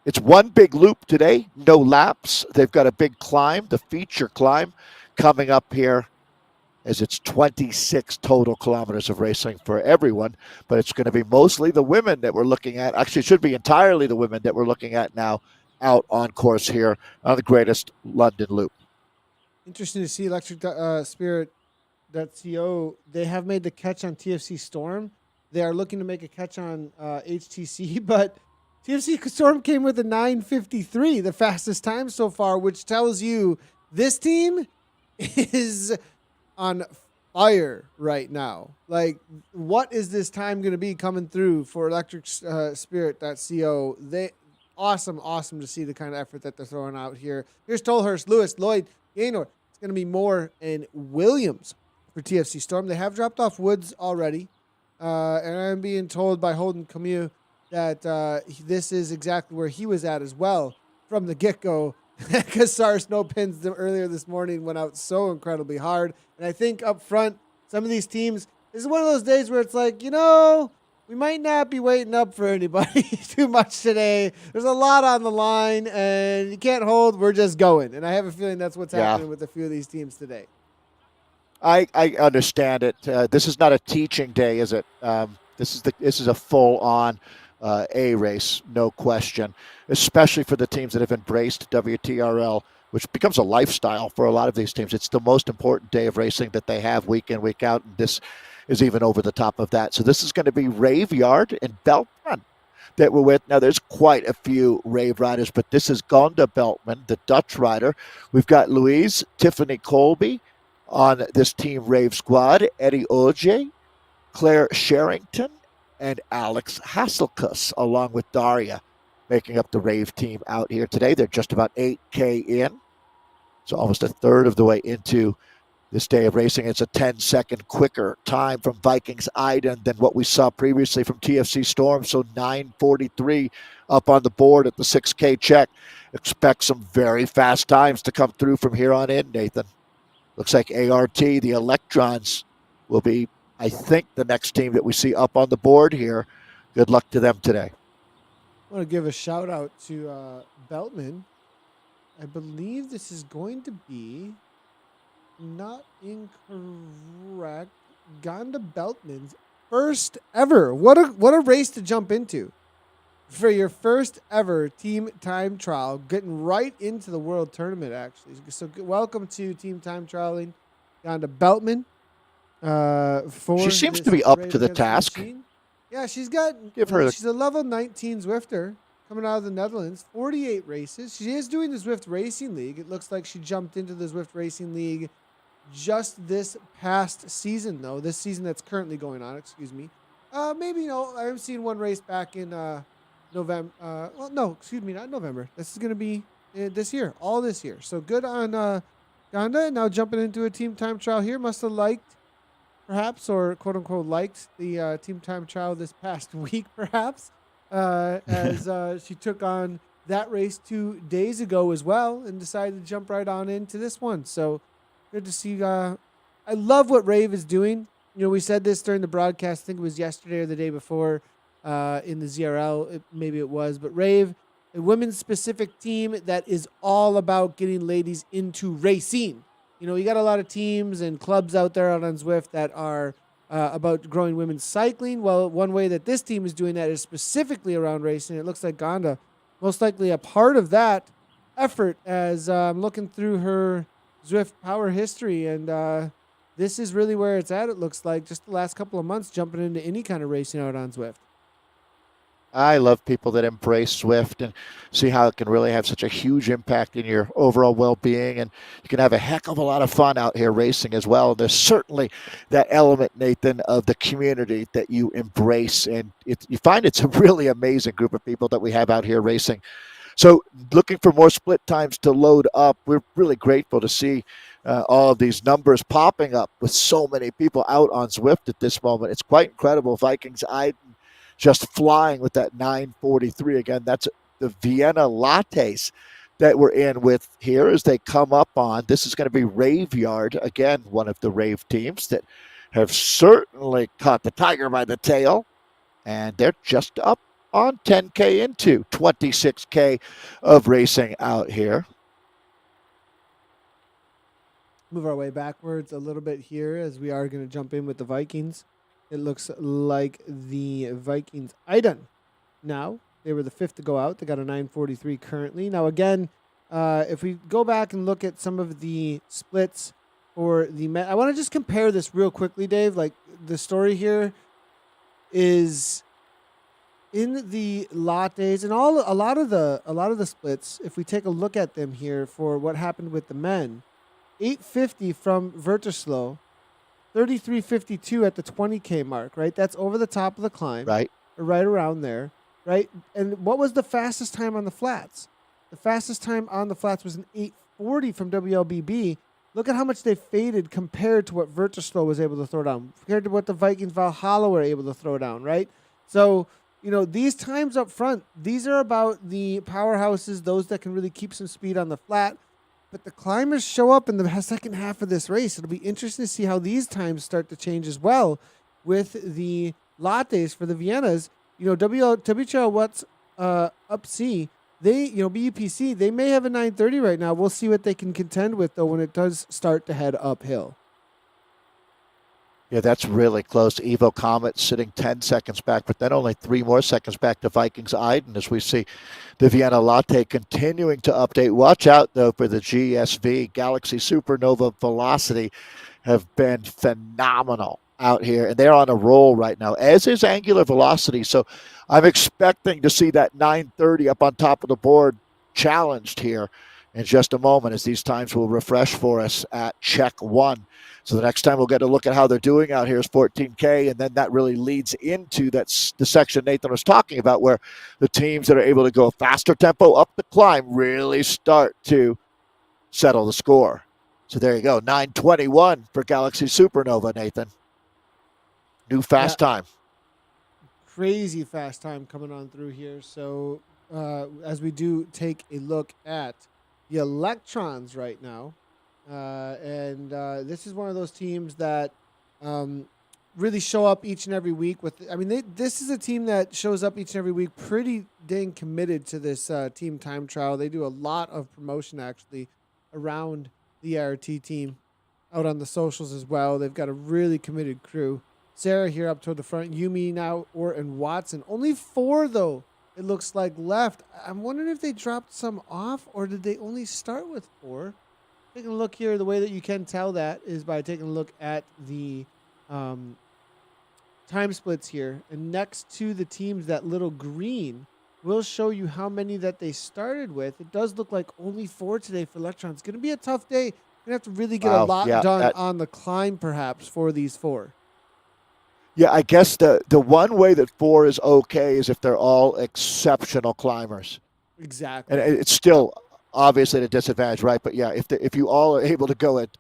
It's one big loop today, no laps. They've got a big climb, the feature climb, coming up here, as it's 26 total kilometers of racing for everyone, but it's going to be mostly the women that we're looking at. Actually, it should be entirely the women that we're looking at now out on course here on the greatest London Loop. Interesting to see Electric Spirit.co. They have made the catch on TFC Storm. They are looking to make a catch on HTC, but TFC Storm came with a 9:53, the fastest time so far, which tells you this team is on fire right now. Like, what is this time going to be coming through for Electric Spirit.co? They awesome to see the kind of effort that they're throwing out here. Here's Tolhurst, Lewis, Lloyd, Gaynor. It's going to be Moore and Williams for TFC Storm. They have dropped off Woods already, and I'm being told by Holden Camus that this is exactly where he was at as well from the get-go. Because Sars no pins earlier this morning went out so incredibly hard. And I think up front, some of these teams, this is one of those days where it's like, we might not be waiting up for anybody too much today. There's a lot on the line, and you can't hold. We're just going. And I have a feeling that's what's happening with a few of these teams today. I understand it. This is not a teaching day, is it? This is a full-on A race, no question, especially for the teams that have embraced WTRL, which becomes a lifestyle for a lot of these teams. It's the most important day of racing that they have week in, week out, and this is even over the top of that. So this is going to be Rave Yard and Beltman that we're with. Now, there's quite a few Rave riders, but this is Gonda Beltman, the Dutch rider. We've got Louise Tiffany Colby on this Team Rave squad, Eddie Oje, Claire Sherrington, and Alex Hasselkuss, along with Daria, making up the Rave team out here today. They're just about 8K in, so almost a third of the way into this day of racing. It's a 10-second quicker time from Vikings Iden than what we saw previously from TFC Storm, so 9:43 up on the board at the 6K check. Expect some very fast times to come through from here on in, Nathan. Looks like ART, the Electrons, will be, I think, the next team that we see up on the board here. Good luck to them today. I want to give a shout out to Beltman. I believe this is going to be not incorrect. Gonda Beltman's first ever. What a race to jump into for your first ever team time trial, getting right into the world tournament, actually. So welcome to team time trialing, Gonda Beltman. She seems to be up to the task. Yeah, she's a level 19 Zwifter coming out of the Netherlands, 48 races. She is doing the Zwift Racing League. It looks like she jumped into the Zwift Racing League just this past season, though. This season that's currently going on, excuse me. Maybe, I've seen one race back in November. Not November. This is going to be this year, all this year. So good on Gonda. Now jumping into a team time trial here. Must have liked, perhaps, or quote-unquote liked the team time trial this past week, perhaps, as she took on that race 2 days ago as well and decided to jump right on into this one. So good to see. I love what Rave is doing. We said this during the broadcast. I think it was yesterday or the day before in the ZRL. Maybe it was. But Rave, a women's specific team that is all about getting ladies into racing. You got a lot of teams and clubs out there out on Zwift that are about growing women's cycling. Well, one way that this team is doing that is specifically around racing. It looks like Gonda most likely a part of that effort, as I'm looking through her Zwift power history, and this is really where it's at. It looks like just the last couple of months jumping into any kind of racing out on Zwift. I love people that embrace Zwift and see how it can really have such a huge impact in your overall well-being, and you can have a heck of a lot of fun out here racing as well. There's certainly that element, Nathan, of the community that you embrace, and you find it's a really amazing group of people that we have out here racing. So looking for more split times to load up. We're really grateful to see all of these numbers popping up with so many people out on Zwift at this moment. It's quite incredible. Vikings Iden just flying with that 9:43. Again, that's the Vienna Lattes that we're in with here as they come up on. This is going to be Rave Yard, again, one of the Rave teams that have certainly caught the tiger by the tail, and they're just up on 10K into 26K of racing out here. Move our way backwards a little bit here as we are going to jump in with the Vikings. It looks like the Vikings Iden now. They were the fifth to go out. They got a 9:43 currently. Now, again, if we go back and look at some of the splits for the I want to just compare this real quickly, Dave. Like, the story here is in the lattes and a lot of the splits, if we take a look at them here for what happened with the men, 850 from Verterslow, 3352 at the 20K mark, right? That's over the top of the climb, right? or right around there, right? And what was the fastest time on the flats? The fastest time on the flats was an 840 from WLBB. Look at how much they faded compared to what Verterslow was able to throw down, compared to what the Vikings Valhalla were able to throw down, right? So, these times up front, these are about the powerhouses, those that can really keep some speed on the flat. But the climbers show up in the second half of this race. It'll be interesting to see how these times start to change as well with the lattes for the Viennas. WTRL what's up C, they, BUPC, they may have a 930 right now. We'll see what they can contend with, though, when it does start to head uphill. Yeah, that's really close. Evo Comet sitting 10 seconds back, but then only 3 more seconds back to Vikings Iden as we see the Vienna Latte continuing to update. Watch out, though, for the GSV, Galaxy Supernova Velocity, have been phenomenal out here, and they're on a roll right now, as is Angular Velocity. So I'm expecting to see that 930 up on top of the board challenged here in just a moment, as these times will refresh for us at check 1. So the next time we'll get a look at how they're doing out here is 14K, and then that really leads into the section Nathan was talking about, where the teams that are able to go a faster tempo up the climb really start to settle the score. So there you go, 9:21 for Galaxy Supernova, Nathan. New fast time. Crazy fast time coming on through here. So as we do take a look at the Electrons right now, and this is one of those teams that really show up each and every week. This is a team that shows up each and every week pretty dang committed to this team time trial. They do a lot of promotion actually around the RT team out on the socials as well. They've got a really committed crew. Sarah here up toward the front. Yumi now, and Watson. Only 4, though, it looks like, left. I'm wondering if they dropped some off, or did they only start with 4? Taking a look here, the way that you can tell that is by taking a look at the time splits here. And next to the teams, that little green will show you how many that they started with. It does look like only 4 today for Electron. It's going to be a tough day. You're going to have to really get a lot done on the climb, perhaps, for these 4. Yeah, I guess the one way that 4 is okay is if they're all exceptional climbers. Exactly. And it's still obviously at a disadvantage, right? But yeah, if you all are able to go at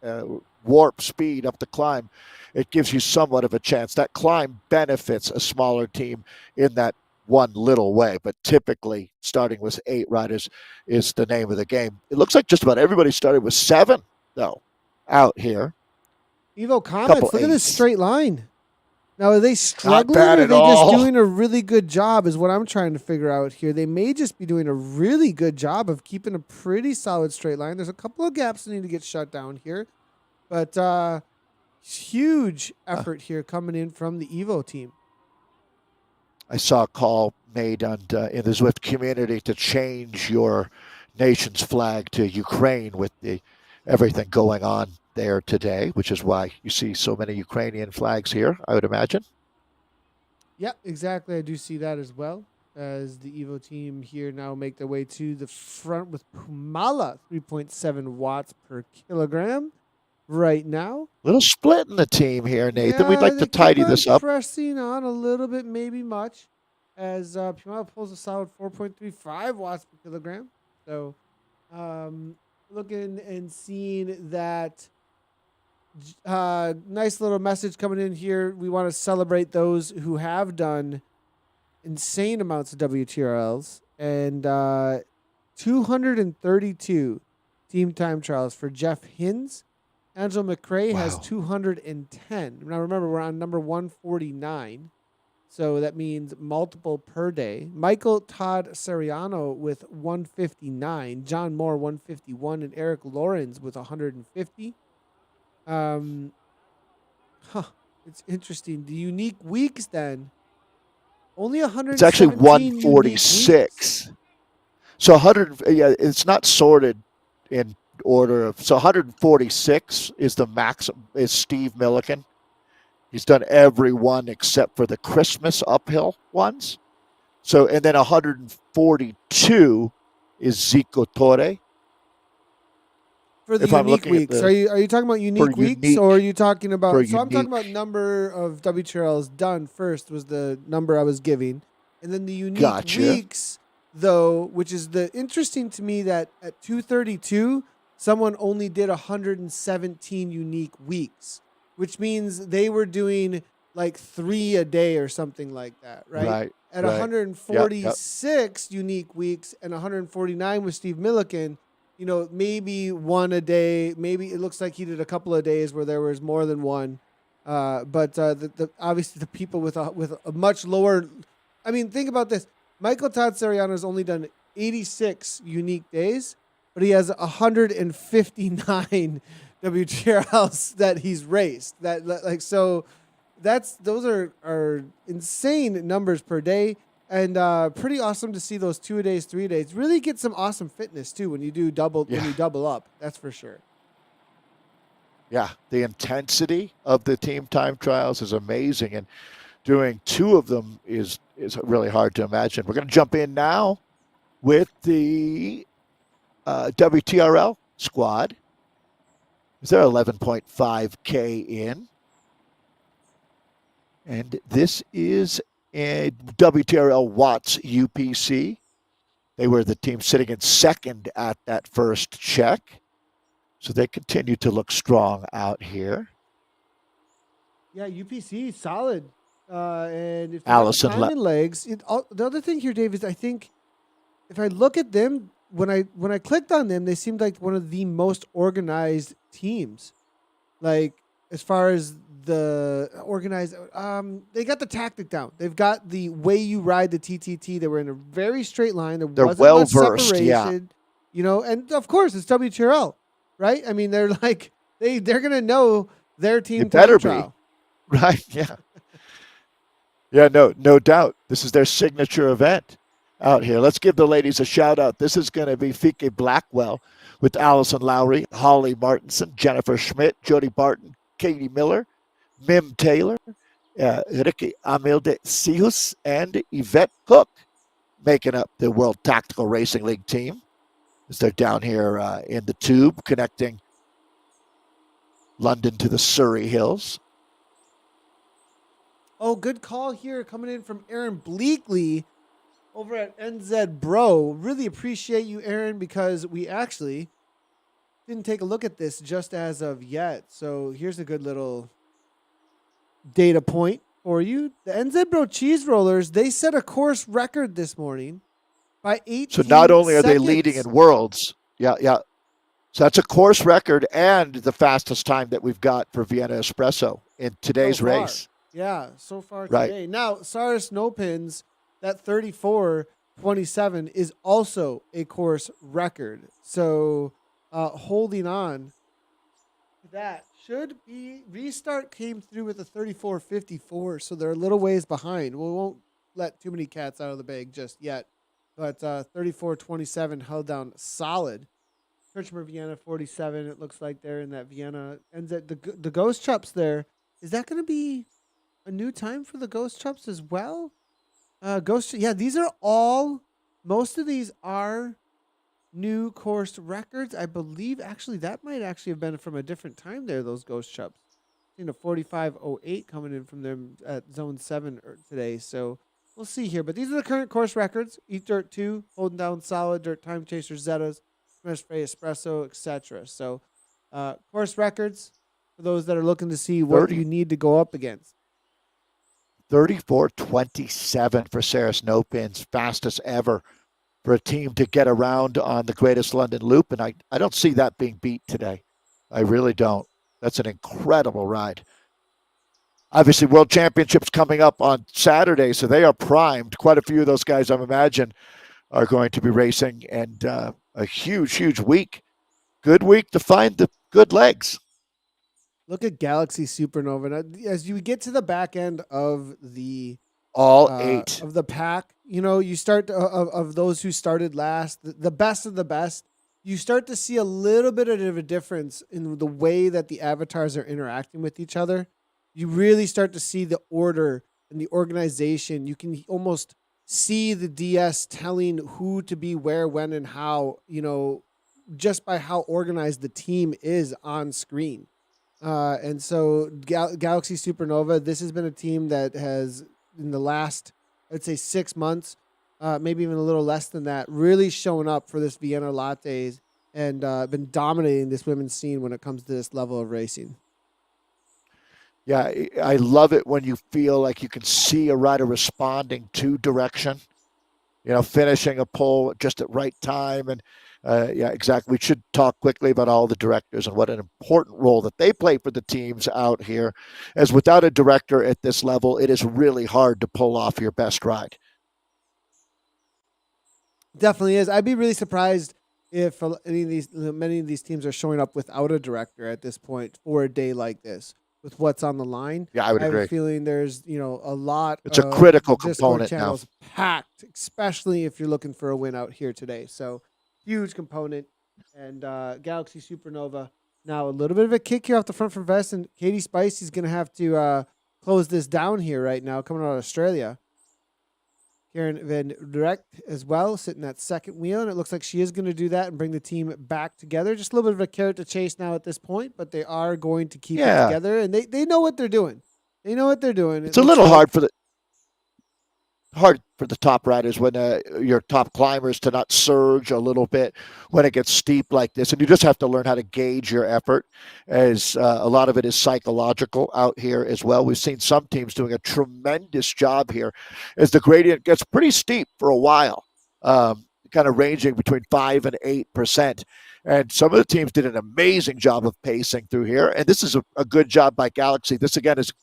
warp speed up the climb, it gives you somewhat of a chance. That climb benefits a smaller team in that one little way, but typically starting with 8 riders is the name of the game. It looks like just about everybody started with 7, though, out here. Evo Comets, look at this straight line. Now, are they struggling, or are they just doing a really good job, is what I'm trying to figure out here. They may just be doing a really good job of keeping a pretty solid straight line. There's a couple of gaps that need to get shut down here. But huge effort here coming in from the Evo team. I saw a call made in the Zwift community to change your nation's flag to Ukraine with everything going on there today, which is why you see so many Ukrainian flags here, I would imagine. Yeah, exactly. I do see that as well, as the Evo team here now make their way to the front with Pumala, 3.7 watts per kilogram right now. Little split in the team here, Nathan. Yeah, we'd like to tidy this up. Pressing on a little bit, maybe much, as Pumala pulls a solid 4.35 watts per kilogram. So looking and seeing that nice little message coming in here. We want to celebrate those who have done insane amounts of WTRLs, and 232 team time trials for Jeff Hins. Angela McRae has 210. Now remember, we're on number 149, so that means multiple per day. Michael Todd Sariano with 159, John Moore 151, and Eric Lawrence with 150. It's interesting. The unique weeks then, only 100. It's actually 146. So 100. Yeah, it's not sorted in order of. So 146 is the max. Is Steve Milliken? He's done every one except for the Christmas uphill ones. So, and then 142 is Zico Torre. For the If I'm unique looking at weeks, the are you talking about for unique weeks, or are unique you talking for about? So I'm talking unique. about number of WTRLs done first was the number I was giving, and then the unique Gotcha. weeks though, which is the interesting to me that at 232 someone only did 117 unique weeks, which means they were doing like 3 a day or something like that, right? Right. At Right. Yep. Yep. 146 unique weeks and 149 with Steve Milliken, maybe one a day. Maybe it looks like he did a couple of days where there was more than one. But the obviously the people with a much lower. I mean, think about this. Michael Todd Sariano has only done 86 unique days, but he has 159 WTRLs that he's raced. That like so, those are insane numbers per day. And pretty awesome to see those 2 a days, 3 days. Really get some awesome fitness too when you do Yeah. when you double up. That's for sure. Yeah. The intensity of the team time trials is amazing, and doing two of them is really hard to imagine. We're going to jump in now with the WTRL squad. Is there 11.5K in? And this is a WTRL Watts UPC. They were the team sitting in second at that first check. So they continue to look strong out here. Yeah, UPC solid. And if they got the Allison, time and legs, the other thing here, Dave, is I think if I look at them when I clicked on them, they seemed like one of the most organized teams. Like as far as the organized, they got the tactic down. They've got the way you ride the TTT. They were in a very straight line. There they're wasn't well much versed. Yeah, separation, and of course it's WTRL, right? I mean, they're like they're gonna know their they team time better be. trial. Right. Yeah. Yeah, no doubt. This is their signature event out here. Let's give the ladies a shout out. This is going to be Fike Blackwell with Allison Lowry, Holly Martinson, Jennifer Schmidt, Jody Barton, Katie Miller, Mim Taylor, Ricky Amilde Sihus, and Yvette Cook making up the World Tactical Racing League team as they're down here in the tube connecting London to the Surrey Hills. Oh, good call here coming in from Aaron Bleakley over at NZ Bro. Really appreciate you, Aaron, because we actually didn't take a look at this just as of yet. So here's a good little data point for you. The NZ Bro Cheese Rollers, they set a course record this morning by So not 18 only are they leading seconds. in worlds, yeah. So that's a course record and the fastest time that we've got for Vienna Espresso in So today's far. race. Yeah, so far Right. today. Now, Cyrus No Pins, that 34:27 is also a course record. So holding on to that should be restart came through with a 34:54, so they're a little ways behind. We won't let too many cats out of the bag just yet. But 34:27 held down solid. Kirchner Vienna 47. It looks like they're in that Vienna. And the Ghost Chops there. Is that going to be a new time for the Ghost Chops as well? Yeah, these are all. Most of these are new course records. I believe actually that might actually have been from a different time there. Those Ghost Chops. Seen a 45:08 coming in from them at Zone 7 today. So we'll see here. But these are the current course records. Eat Dirt 2, holding down solid. Dirt Time Chaser Zetas, Smash Fray Espresso, etc. So course records for those that are looking to see what 30, you need to go up against. 34:27 for Sarah Snowpins, fastest ever for a team to get around on the Greatest London Loop. And I don't see that being beat today. I really don't. That's an incredible ride. Obviously, World Championships coming up on Saturday, so they are primed. Quite a few of those guys, I imagine, are going to be racing, and a huge week. Good week to find the good legs. Look at Galaxy Supernova. Now, as you get to the back end of the All 8. of the pack, you start of those who started last, the best of the best. You start to see a little bit of a difference in the way that the avatars are interacting with each other. You really start to see the order and the organization. You can almost see the DS telling who to be where, when, and how, just by how organized the team is on screen. And so Galaxy Supernova, this has been a team that has, in the last, I'd say 6 months, maybe even a little less than that, really shown up for this Vienna Lattes and been dominating this women's scene when it comes to this level of racing. Yeah, I love it when you feel like you can see a rider responding to direction, finishing a pole just at right time. And yeah, exactly. We should talk quickly about all the directors and what an important role that they play for the teams out here. As without a director at this level, it is really hard to pull off your best ride. Definitely is. I'd be really surprised if many of these teams are showing up without a director at this point for a day like this with what's on the line. Yeah, I would I have a agree. feeling there's a lot It's a of the critical Discord component now. channels packed, especially if you're looking for a win out here today. So huge component. And Galaxy Supernova now a little bit of a kick here off the front for Vest, and Katie Spicy's going to have to close this down here right now, coming out of Australia. Karen Van Direct as well, sitting at second wheel, and it looks like she is going to do that and bring the team back together. Just a little bit of a carrot to chase now at this point, but they are going to keep it Yeah, together, and they know what they're doing. They know what they're doing. It it's a looks little like hard for the top riders when your top climbers to not surge a little bit when it gets steep like this, and you just have to learn how to gauge your effort, as a lot of it is psychological out here as well. We've seen some teams doing a tremendous job here as the gradient gets pretty steep for a while, kind of ranging between 5 and 8%. And some of the teams did an amazing job of pacing through here, and this is a good job by Galaxy. This again is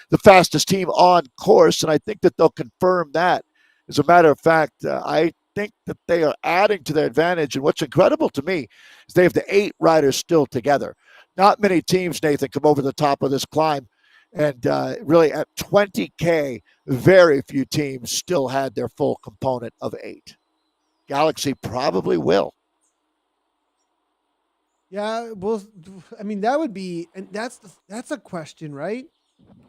the fastest team on course, and I think that they'll confirm that. As a matter of fact, I think that they are adding to their advantage. And what's incredible to me is they have the 8 riders still together. Not many teams, Nathan, come over the top of this climb. And really at 20K, very few teams still had their full component of 8. Galaxy probably will. yeah. Well, I mean that would be, and that's a question, right?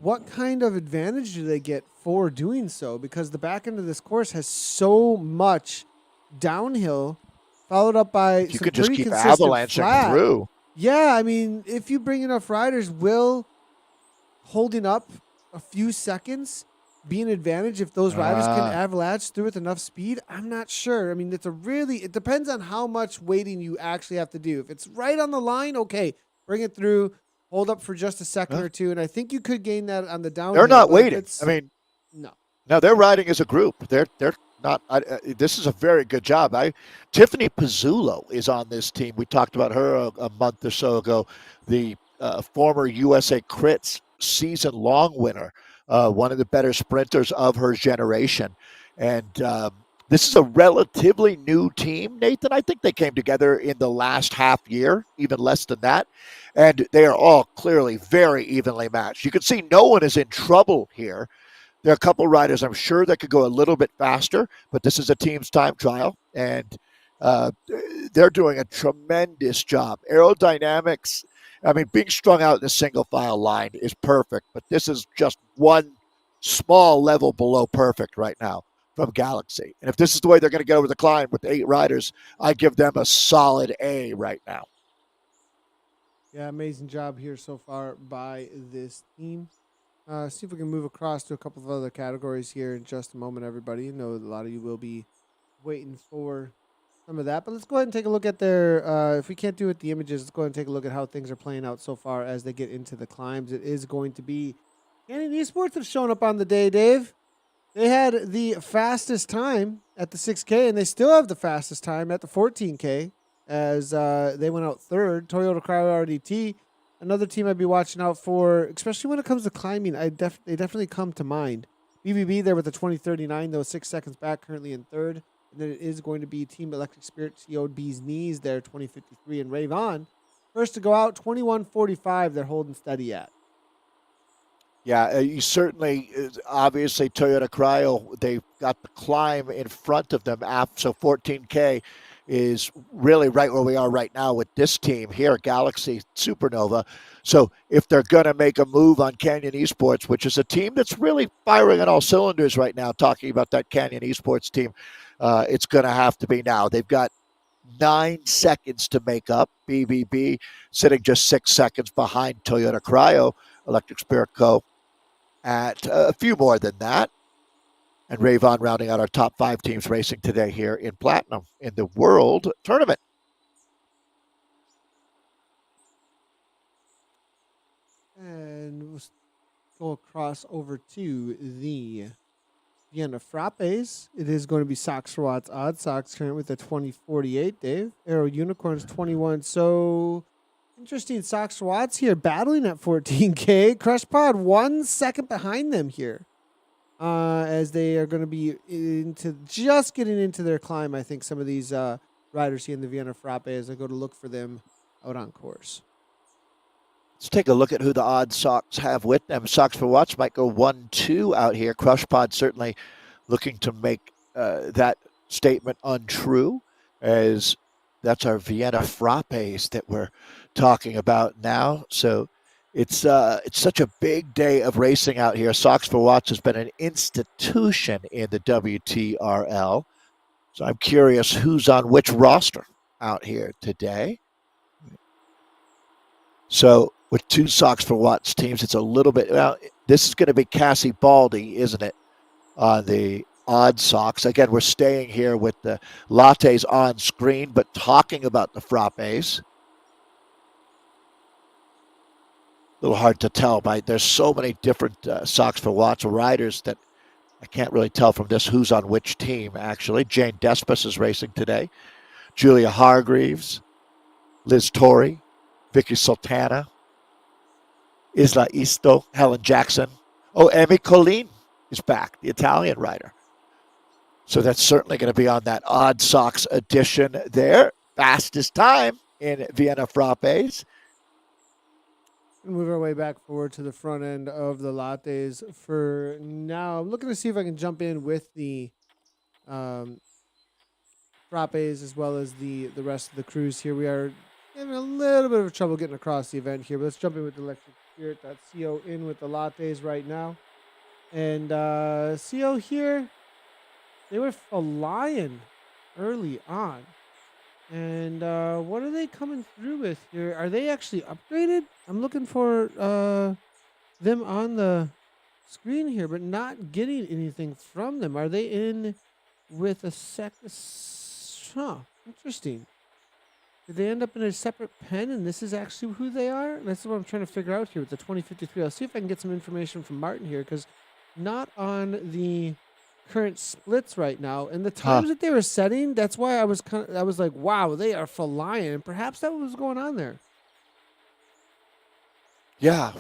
What kind of advantage do they get for doing so? Because the back end of this course has so much downhill, followed up by You some could just pretty keep consistent avalanching flat. through. Yeah, I mean, if you bring enough riders, will holding up a few seconds be an advantage if those riders can Uh, avalanche through with enough speed? I'm not sure. I mean, it depends on how much waiting you actually have to do. If it's right on the line, okay, bring it through, hold up for just a second huh? or two, and I think you could gain that on the They're downhill. not But if waiting. I it's mean, no, now they're riding as a group. They're not. This is a very good job. Tiffany Pizzulo is on this team. We talked about her a month or so ago. The former USA Crits season long winner, one of the better sprinters of her generation, and this is a relatively new team, Nathan. I think they came together in the last half year, even less than that, and they are all clearly very evenly matched. You can see no one is in trouble here. There are a couple riders I'm sure that could go a little bit faster, but this is a team's time trial, and uh, they're doing a tremendous job. Aerodynamics, I mean, being strung out in a single file line is perfect, but this is just one small level below perfect right now from Galaxy. And if this is the way they're going to get over the climb with 8 riders, I give them a solid A right now. yeah, amazing job here so far by this team. See if we can move across to a couple of other categories here in just a moment, everybody. I know a lot of you will be waiting for some of that, but let's go ahead and take a look at their. If we can't do it, the images, let's go ahead and take a look at how things are playing out so far as they get into the climbs. It is going to be. Canyon Esports have shown up on the day, Dave. They had the fastest time at the 6K, and they still have the fastest time at the 14K as they went out third. Toyota Cryo RDT, another team I'd be watching out for, especially when it comes to climbing. They definitely come to mind. BBB there with the 2039, though 6 seconds back, currently in third. And then it is going to be Team Electric Spirit, COD's Knees there, 2053, and Rave On. First to go out, 2145, they're holding steady at. Yeah, you certainly, obviously, Toyota Cryo, they've got the climb in front of them. So 14K is really right where we are right now with this team here, Galaxy Supernova. So if they're going to make a move on Canyon Esports, which is a team that's really firing on all cylinders right now, talking about that Canyon Esports team, it's going to have to be now. They've got 9 seconds to make up. BBB sitting just 6 seconds behind Toyota Cryo, Electric Spirit Co. at a few more than that. And Rayvon rounding out our top 5 teams racing today here in Platinum in the World Tournament. And we'll go across over to the Vienna Frappes. It is going to be Sox for Watts Odd Sox current with a 2048, Dave. Arrow Unicorns 21. So interesting. Sox for Watts here battling at 14K. Crush Pod 1 second behind them here. As they are going to be just getting into their climb. I think some of these riders here in the Vienna Frappe as I go to look for them out on course. Let's take a look at who the Odd Sox have with them. Sox for Watts might go 1-2 out here. Crush Pod certainly looking to make that statement untrue, as that's our Vienna Frappes that we're talking about now. So it's such a big day of racing out here. Sox for Watts has been an institution in the WTRL. So I'm curious who's on which roster out here today. So with 2 Sox for Watts teams, it's a little bit, well, this is going to be Cassie Baldy, isn't it, on the Odd Sox. Again, we're staying here with the lattes on screen, but talking about the frappes. A little hard to tell, but there's so many different Sox for Watts riders that I can't really tell from this who's on which team, actually. Jane Despis is racing today. Julia Hargreaves, Liz Torrey, Vicky Sultana, Isla Isto, Helen Jackson. Oh, Emmy Colleen is back, the Italian rider. So that's certainly going to be on that Odd Sox edition there. Fastest time in Vienna Frappes. Move our way back forward to the front end of the lattes for now. I'm looking to see if I can jump in with the frappes as well as the rest of the crews here. We are having a little bit of trouble getting across the event here, but let's jump in with the Electric Spirit.co in with the lattes right now. And CO here, they were flying early on. And what are they coming through with here? Are they actually upgraded? I'm looking for them on the screen here, but not getting anything from them. Are they in with a interesting. Did they end up in a separate pen, and this is actually who they are? That's what I'm trying to figure out here with the 2053. I'll see if I can get some information from Martin here, because not on the current splits right now, and the times that they were setting, that's why I was like, wow, they are flying, and perhaps that was going on there. Yeah.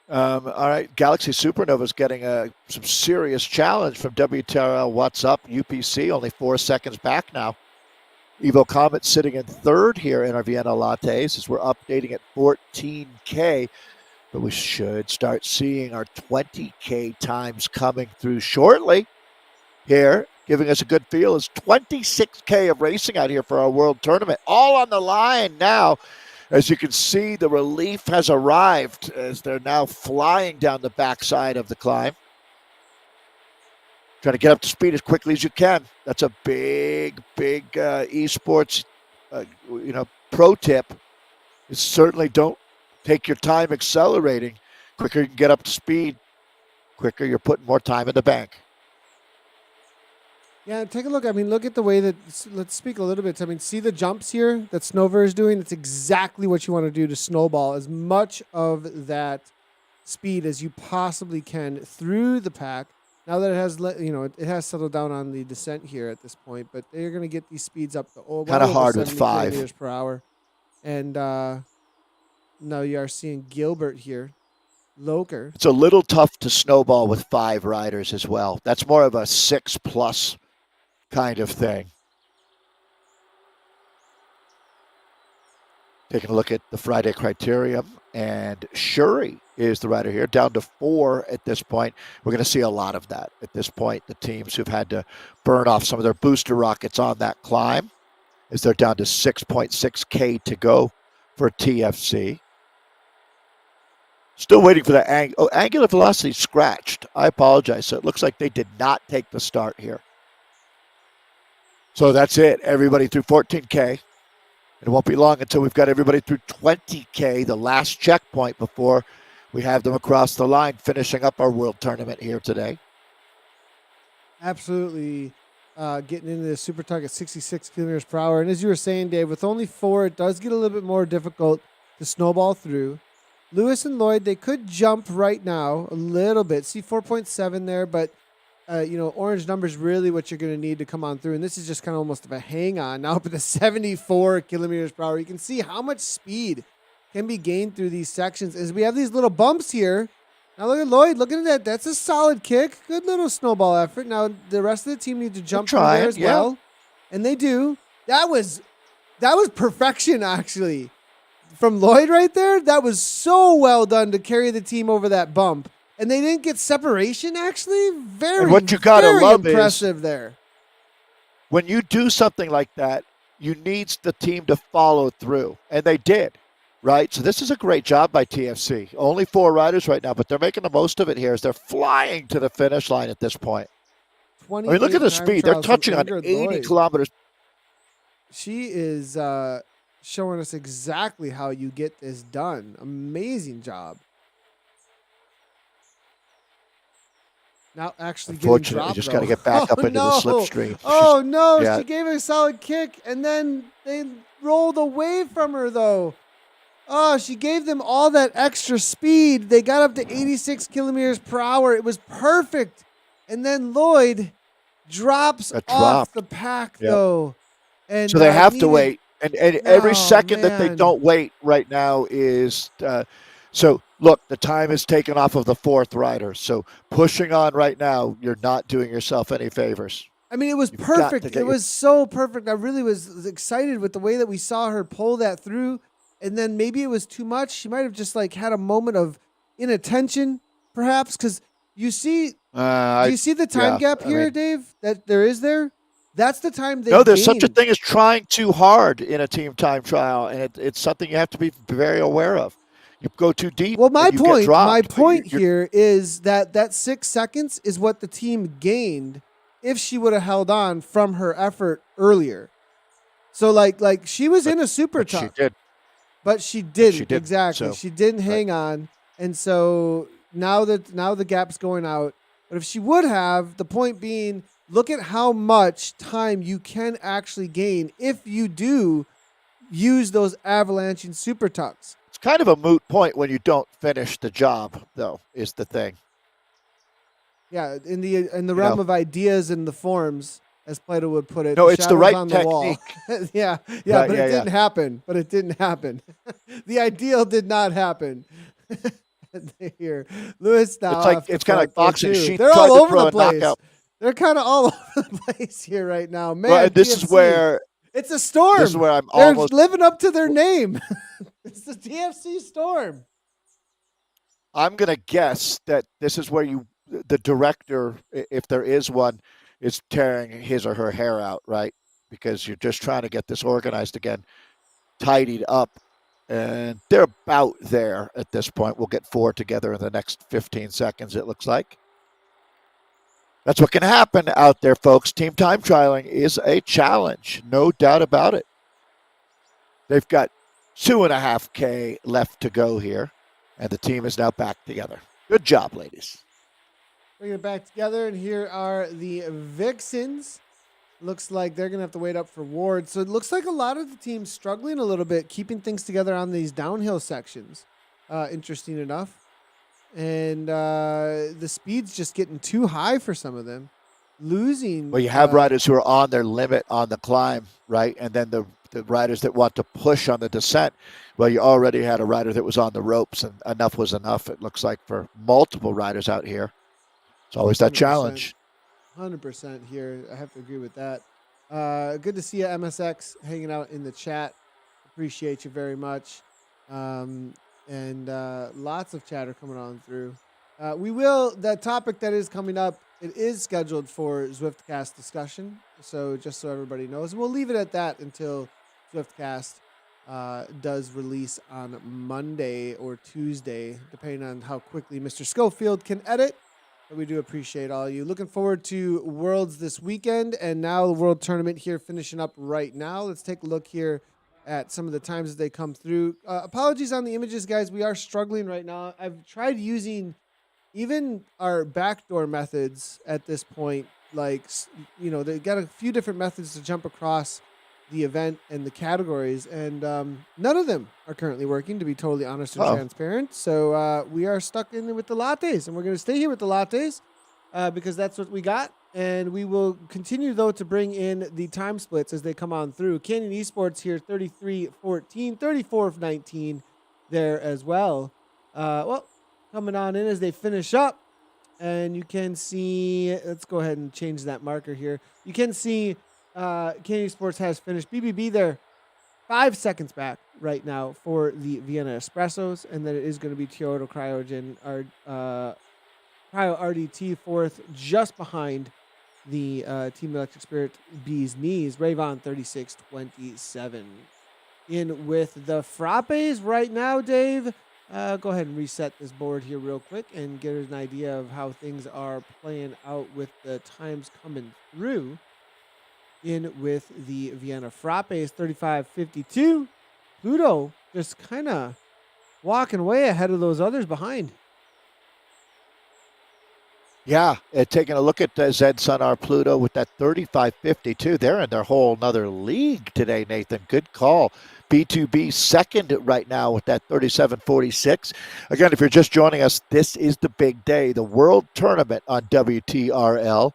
All right. Galaxy Supernova's getting some serious challenge from WTRL. What's up? UPC only 4 seconds back now. Evo Comet sitting in third here in our Vienna Lattes as we're updating at 14K. But we should start seeing our 20K times coming through shortly. Here, giving us a good feel, is 26K of racing out here for our World Tournament. All on the line now. As you can see, the relief has arrived as they're now flying down the backside of the climb. Trying to get up to speed as quickly as you can. That's a big esports, pro tip. Is certainly don't take your time accelerating. Quicker you can get up to speed, quicker you're putting more time in the bank. Yeah, take a look. I mean, look at the way that, let's speak a little bit. I mean, see the jumps here that Snover is doing? That's exactly what you want to do to snowball as much of that speed as you possibly can through the pack. Now that it has, it has settled down on the descent here at this point, but they're going to get these speeds up to kind of hard with 5 kilometers per hour. And now you are seeing Gilbert here. Loker. It's a little tough to snowball with 5 riders as well. That's more of a 6+ kind of thing. Taking a look at the Friday criterium, and Shuri is the rider here, down to 4 at this point. We're going to see a lot of that at this point. The teams who've had to burn off some of their booster rockets on that climb. as they're down to 6.6K to go for TFC. Still waiting for the angular velocity scratched. I apologize. So it looks like they did not take the start here. So that's it. Everybody through 14K. It won't be long until we've got everybody through 20K, the last checkpoint before we have them across the line, finishing up our world tournament here today. Absolutely getting into the super tug at 66 kilometers per hour. And as you were saying, Dave, with only 4, it does get a little bit more difficult to snowball through. Lewis and Lloyd, they could jump right now a little bit. See 4.7 there, but orange number is really what you're going to need to come on through. And this is just kind of almost of a hang on. Now up at the 74 kilometers per hour, you can see how much speed can be gained through these sections as we have these little bumps here. Now look at Lloyd. Look at that. That's a solid kick. Good little snowball effort. Now the rest of the team need to jump through there as well. And they do. That was perfection, actually. From Lloyd right there, that was so well done to carry the team over that bump. And they didn't get separation, actually. Very, what you gotta very love impressive there. When you do something like that, you need the team to follow through. And they did, right? So this is a great job by TFC. Only 4 riders right now, but they're making the most of it here as they're flying to the finish line at this point. I mean, look at the speed. They're touching on 80 kilometers. She is showing us exactly how you get this done. Amazing job. Now actually getting dropped. Unfortunately, just got to get back up into the slipstream. Oh, no. Yeah. She gave a solid kick, and then they rolled away from her, though. Oh, she gave them all that extra speed. They got up to 86 kilometers per hour. It was perfect. And then Lloyd drops off the pack, though. And so they have to wait. And every second that they don't wait right now is so look, the time is taken off of the 4th rider. So pushing on right now, you're not doing yourself any favors. I mean, it was perfect. It was so perfect. I really was excited with the way that we saw her pull that through. And then maybe it was too much. She might have just had a moment of inattention, perhaps, because you see, do you see the time gap here, Dave? That there is there. That's the time they there's such a thing as trying too hard in a team time trial, and it's something you have to be very aware of. You go too deep. Well, my point here is that 6 seconds is what the team gained if she would have held on from her effort earlier. So like she was in a super tough. She did. But she didn't. Exactly. So, she didn't hang on. And so now the gap's going out. But if she would have, the point being, look at how much time you can actually gain if you do use those avalanching super tucks. It's kind of a moot point when you don't finish the job, though, is the thing. Yeah, in the realm of ideas and the forms, as Plato would put it. No, it's the right technique. yeah, but it didn't happen. But it didn't happen. The ideal did not happen. Here, Lewis now. It's kind of like boxing. They're all over the place. They're kind of all over the place here right now, man. Well, this is where it's a storm. This is where They're living up to their name. It's the TFC Storm. I'm gonna guess that this is where the director, if there is one, is tearing his or her hair out, right? Because you're just trying to get this organized again, tidied up. And they're about there at this point. We'll get 4 together in the next 15 seconds, it looks like. That's what can happen out there, folks. Team time trialing is a challenge, no doubt about it. They've got 2.5K left to go here, and the team is now back together. Good job, ladies. Bringing it back together, and here are the Vixens. Looks like they're going to have to wait up for Ward. So it looks like a lot of the team's struggling a little bit, keeping things together on these downhill sections. Interesting enough. And the speed's just getting too high for some of them. Losing. Well, you have riders who are on their limit on the climb, right? And then the riders that want to push on the descent. Well, you already had a rider that was on the ropes, and enough was enough, it looks like, for multiple riders out here. It's always that 100%. challenge. 100% here. I have to agree with that. Good to see you, MSX, hanging out in the chat. Appreciate you very much. And lots of chatter coming on through. The topic that is coming up it is scheduled for Zwiftcast discussion. So just so everybody knows, and we'll leave it at that until Zwiftcast does release on Monday or Tuesday, depending on how quickly Mr. Schofield can edit. But we do appreciate all you. Looking forward to Worlds this weekend, and now the World Tournament here finishing up right now. Let's take a look here at some of the times as they come through. Apologies on the images, guys. We are struggling right now. I've tried using even our backdoor methods at this point. Like, they got a few different methods to jump across the event and the categories, and none of them are currently working, to be totally honest and transparent. So we are stuck in with the lattes, and we're going to stay here with the lattes because that's what we got. And we will continue, though, to bring in the time splits as they come on through. Canyon Esports here, 33-14, 34-19 there as well. Coming on in as they finish up. And you can see, let's go ahead and change that marker here. You can see Canyon Sports has finished. BBB there 5 seconds back right now for the Vienna Espressos. And then it is going to be Kyoto Cryogen, Cryo RDT fourth, just behind the Team Electric Spirit Bees Knees. Ravon 36-27. In with the Frappes right now, Dave. Go ahead and reset this board here real quick and get an idea of how things are playing out with the times coming through. In with the Vienna Frappes, 35-52. Pluto just kind of walking way ahead of those others behind. Yeah, taking a look at Zed Sonar Pluto with that 35-52. They're in their whole another league today, Nathan. Good call. B2B second right now with that 37-46. Again, if you're just joining us, this is the big day, the World Tournament on WTRL.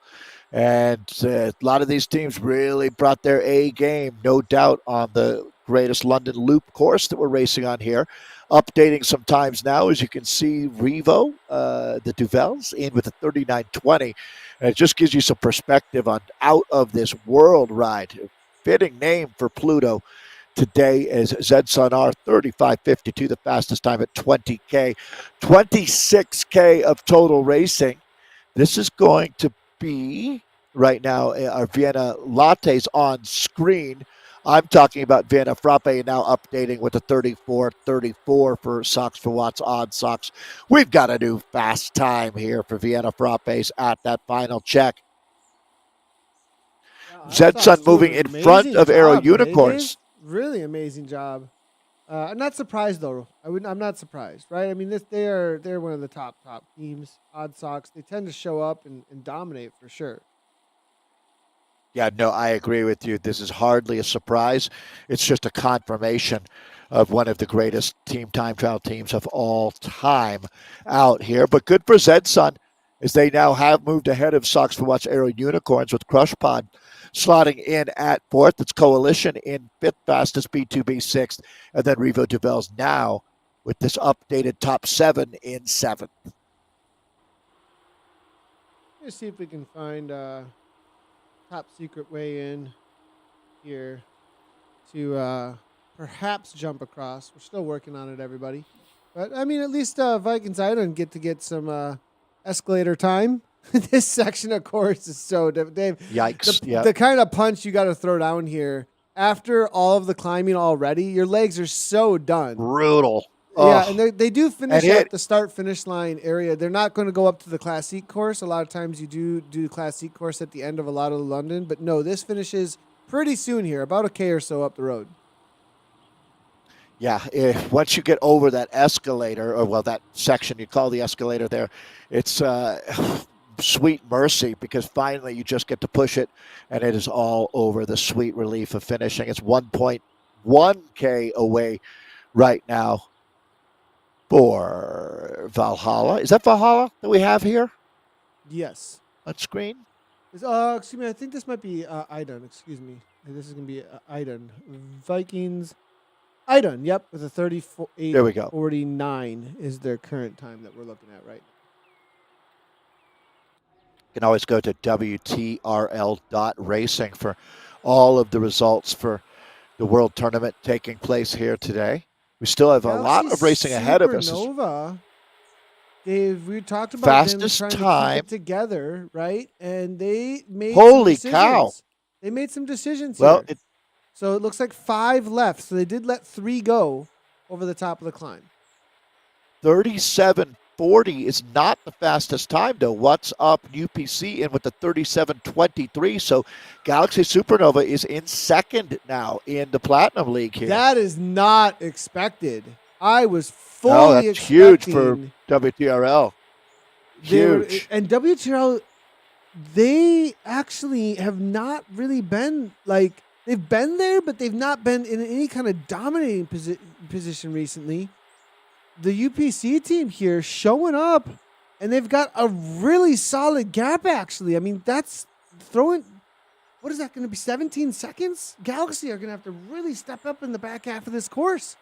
And a lot of these teams really brought their A game, no doubt, on the greatest London Loop course that we're racing on here. Updating some times now, as you can see, Revo, the Duvels, in with a 39-20. And it just gives you some perspective on out of this world ride. Fitting name for Pluto today is Zed Sonar, 35-52, the fastest time at 20K. 26K of total racing. This is going to be, right now, our Vienna Lattes on screen. I'm talking about Vienna Frappe now updating with a 34-34 for Socks for Watts odd socks. We've got a new fast time here for Vienna Frappes at that final check. Zedson moving in front of Aero Unicorns. Really amazing job. I'm not surprised though. I'm not surprised, right? I mean, they're one of the top teams. Odd socks. They tend to show up and dominate for sure. Yeah, no, I agree with you. This is hardly a surprise. It's just a confirmation of one of the greatest team time trial teams of all time out here. But good for Zedson, as they now have moved ahead of Socks for Watch Aero Unicorns with Crush Pod slotting in at fourth. It's Coalition in fifth, fastest B2B sixth, and then Revo Duvels now with this updated top 7 in seventh. Let's see if we can find top secret way in here to perhaps jump across. We're still working on it, everybody. But I mean, at least Vikings Island get some escalator time. This section of course is so Dave. Yikes! The kind of punch you got to throw down here after all of the climbing already. Your legs are so done. Brutal. Yeah, and they do finish at the start-finish line area. They're not going to go up to the Classique course. A lot of times you do the Classique course at the end of a lot of London. But no, this finishes pretty soon here, about a K or so up the road. Yeah, once you get over that escalator, or that section you call the escalator there, it's sweet mercy, because finally you just get to push it, and it is all over. The sweet relief of finishing. It's 1.1K away right now for Valhalla. Is that Valhalla that we have here? Yes. On screen? Excuse me. I think this might be Idun. Excuse me. This is going to be Idun. Vikings. Idun, yep, with a 38-49 is their current time that we're looking at right now. You can always go to WTRL.racing for all of the results for the World Tournament taking place here today. We still have a lot of racing ahead of us. Supernova Dave, we talked about them Fastest trying to keep time. it together, right? And they made some Holy cow. decisions. They made some decisions Well, here. So it looks like 5 left. So they did let 3 go over the top of the climb. 37:40 is not the fastest time, though. What's up UPC in with the 37:23? So Galaxy Supernova is in second now in the Platinum League here. That is not expected. I was Oh, fully that's huge for expecting WTRL. Huge. and WTRL, they actually have not really been like, they've been there, but they've not been in any kind of dominating position recently. The UPC team here showing up, and they've got a really solid gap, actually. I mean, that's throwing, what is that going to be, 17 seconds? Galaxy are going to have to really step up in the back half of this course.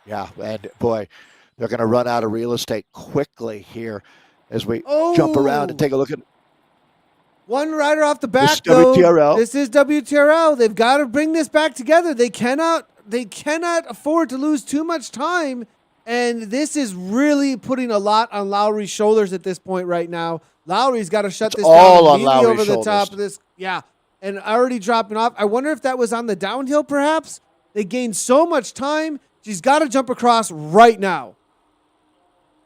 Yeah, and boy, they're going to run out of real estate quickly here as we jump around and take a look at one rider off the back, this WTRL. This is WTRL. They've got to bring this back together. They cannot afford to lose too much time. And this is really putting a lot on Lowry's shoulders at this point right now. Lowry's got to shut this down immediately over the top of this. Yeah. And already dropping off. I wonder if that was on the downhill, perhaps. They gained so much time. She's got to jump across right now.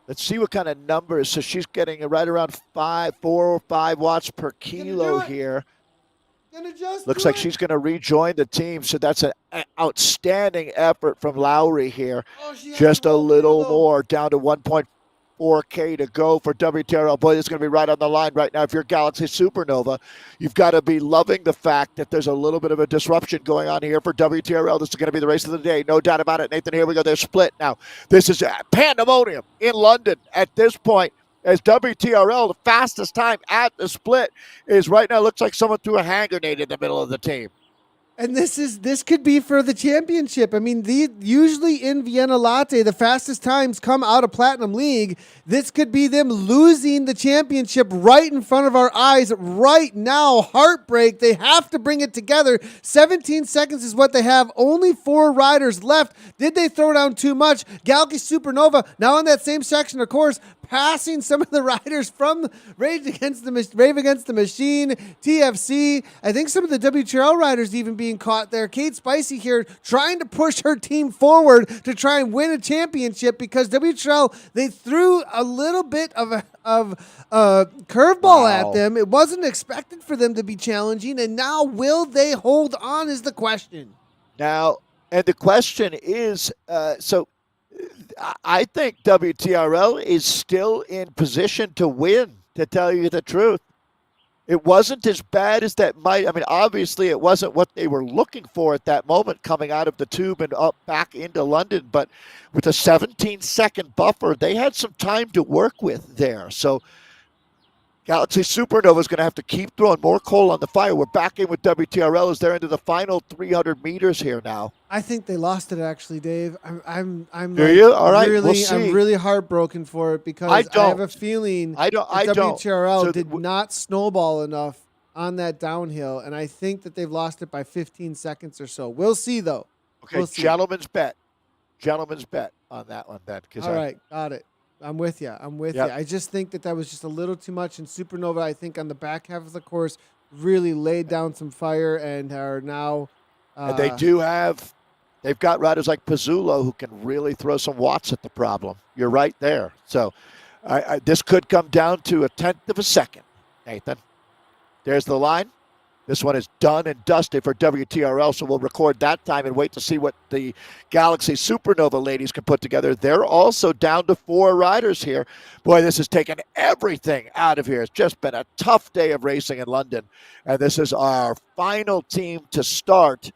Let's see what kind of numbers. So she's getting right around 4 or 5 watts per kilo here. Looks like she's going to rejoin the team. So that's an outstanding effort from Lowry here. Just a little more, down to 1.4K to go for WTRL. Boy, this is going to be right on the line right now. If you're Galaxy Supernova, you've got to be loving the fact that there's a little bit of a disruption going on here for WTRL. This is going to be the race of the day. No doubt about it. Nathan, here we go. They're split now. This is pandemonium in London at this point. As WTRL, the fastest time at the split is right now. Looks like someone threw a hand grenade in the middle of the team. And this could be for the championship. I mean, usually in Vienna Latte, the fastest times come out of Platinum League. This could be them losing the championship right in front of our eyes right now. Heartbreak. They have to bring it together. 17 seconds is what they have. Only 4 riders left. Did they throw down too much? Galaxy Supernova now in that same section, of course, passing some of the riders from Rave Against the Machine, TFC. I think some of the WTRL riders even being caught there. Kate Spicy here trying to push her team forward to try and win a championship because WTRL, they threw a little bit of a curveball at them. It wasn't expected for them to be challenging, and now will they hold on is the question. Now, and the question is, so I think WTRL is still in position to win, to tell you the truth. It wasn't as bad as that might. I mean, obviously, it wasn't what they were looking for at that moment coming out of the tube and up back into London. But with a 17-second buffer, they had some time to work with there. So Galaxy Supernova is going to have to keep throwing more coal on the fire. We're back in with WTRL as they're into the final 300 meters here now. I think they lost it, actually, Dave. I'm Do you? All right, we'll see. I'm really heartbroken for it because I have a feeling WTRL did not snowball enough on that downhill, and I think that they've lost it by 15 seconds or so. We'll see, though. Okay, we'll see. Gentleman's bet on that one then. All right, got it. I'm with you. You. I just think that was just a little too much. And Supernova, I think, on the back half of the course, really laid down some fire and are now. And they've got riders like Pizzulo who can really throw some watts at the problem. You're right there. So this could come down to a 1/10 of a second, Nathan. There's the line. This one is done and dusted for WTRL, so we'll record that time and wait to see what the Galaxy Supernova ladies can put together. They're also down to 4 riders here. Boy, this has taken everything out of here. It's just been a tough day of racing in London, and this is our final team to start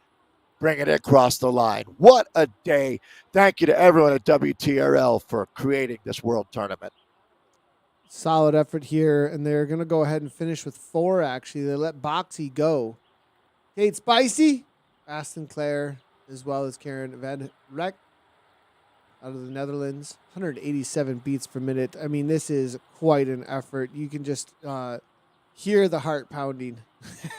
bringing it across the line. What a day. Thank you to everyone at WTRL for creating this world tournament. Solid effort here, and they're going to go ahead and finish with 4, actually. They let Boxy go. Kate Spicy, Aston Clare, as well as Karen Van Rek out of the Netherlands. 187 beats per minute. I mean, this is quite an effort. You can just hear the heart pounding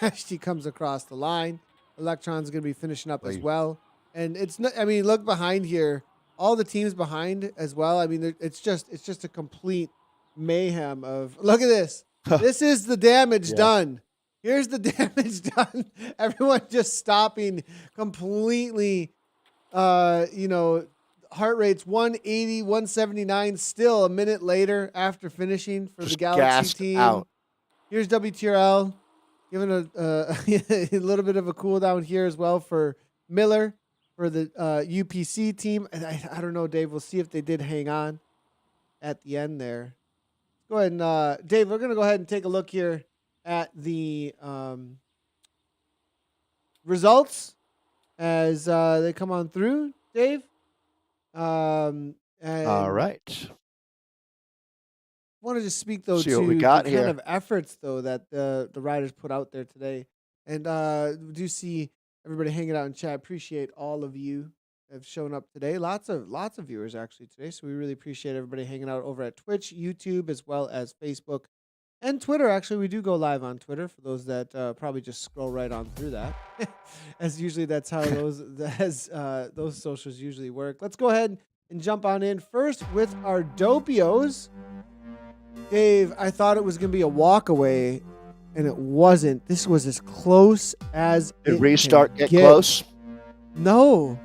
as she comes across the line. Electron's going to be finishing up as well. And it's not, I mean, look behind here. all the teams behind as well. I mean, it's just a complete mayhem of look at this. This is the damage Yeah. done. Here's the damage done. Everyone just stopping completely. Heart rate's 180, 179 still a minute later after finishing for Just the Galaxy gassed team. out. Here's WTRL giving a little bit of a cool down here as well for Miller for the UPC team. And I don't know, Dave. We'll see if they did hang on at the end there. Go ahead and Dave, we're going to go ahead and take a look here at the results as they come on through, Dave. All right. Want to just speak though See to what we got the here. kind of efforts though that the riders put out there today, and we do see everybody hanging out in chat. Appreciate all of you have shown up today. Lots of viewers actually today, so we really appreciate everybody hanging out over at Twitch, YouTube, as well as Facebook and Twitter. Actually, we do go live on Twitter for those that probably just scroll right on through that, as usually that's how those socials usually work. Let's go ahead and jump on in first with our Dopios. Dave, I thought it was going to be a walk away, and it wasn't. This was as close as Did restart can get close? No.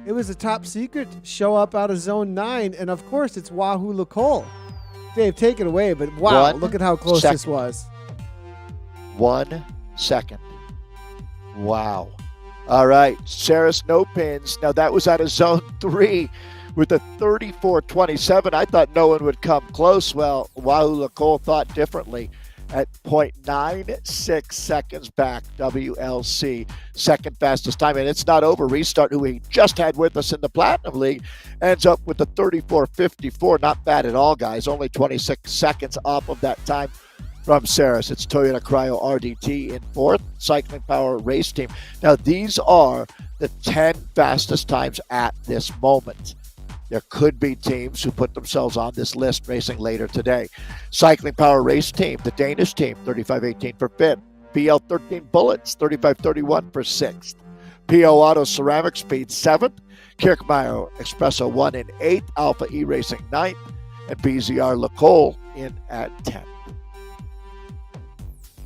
It was a top secret show up out of zone 9, and of course it's Wahoo Lacole. Dave, take it away, but wow, look at how close this was. 1 second. Wow. All right, Saris no pins. Now that was out of zone 3. With a 34.27, I thought no one would come close. Well, Wahoo Lacole thought differently. At 0.96 seconds back, WLC, second fastest time. And it's not over. Restart, who we just had with us in the Platinum League, ends up with a 34.54. Not bad at all, guys. Only 26 seconds off of that time from Saris. It's Toyota Cryo RDT in fourth, Cycling Power Race Team. Now, these are the 10 fastest times at this moment. There could be teams who put themselves on this list racing later today. Cycling Power Race Team, the Danish team, 35.18 for fifth. PL13 Bullets, 35.31 for sixth. PO Auto Ceramic Speed, seventh. Kirkmeyer Espresso 1 in eighth. Alpha E Racing, ninth. And BZR Lacole in at 10th.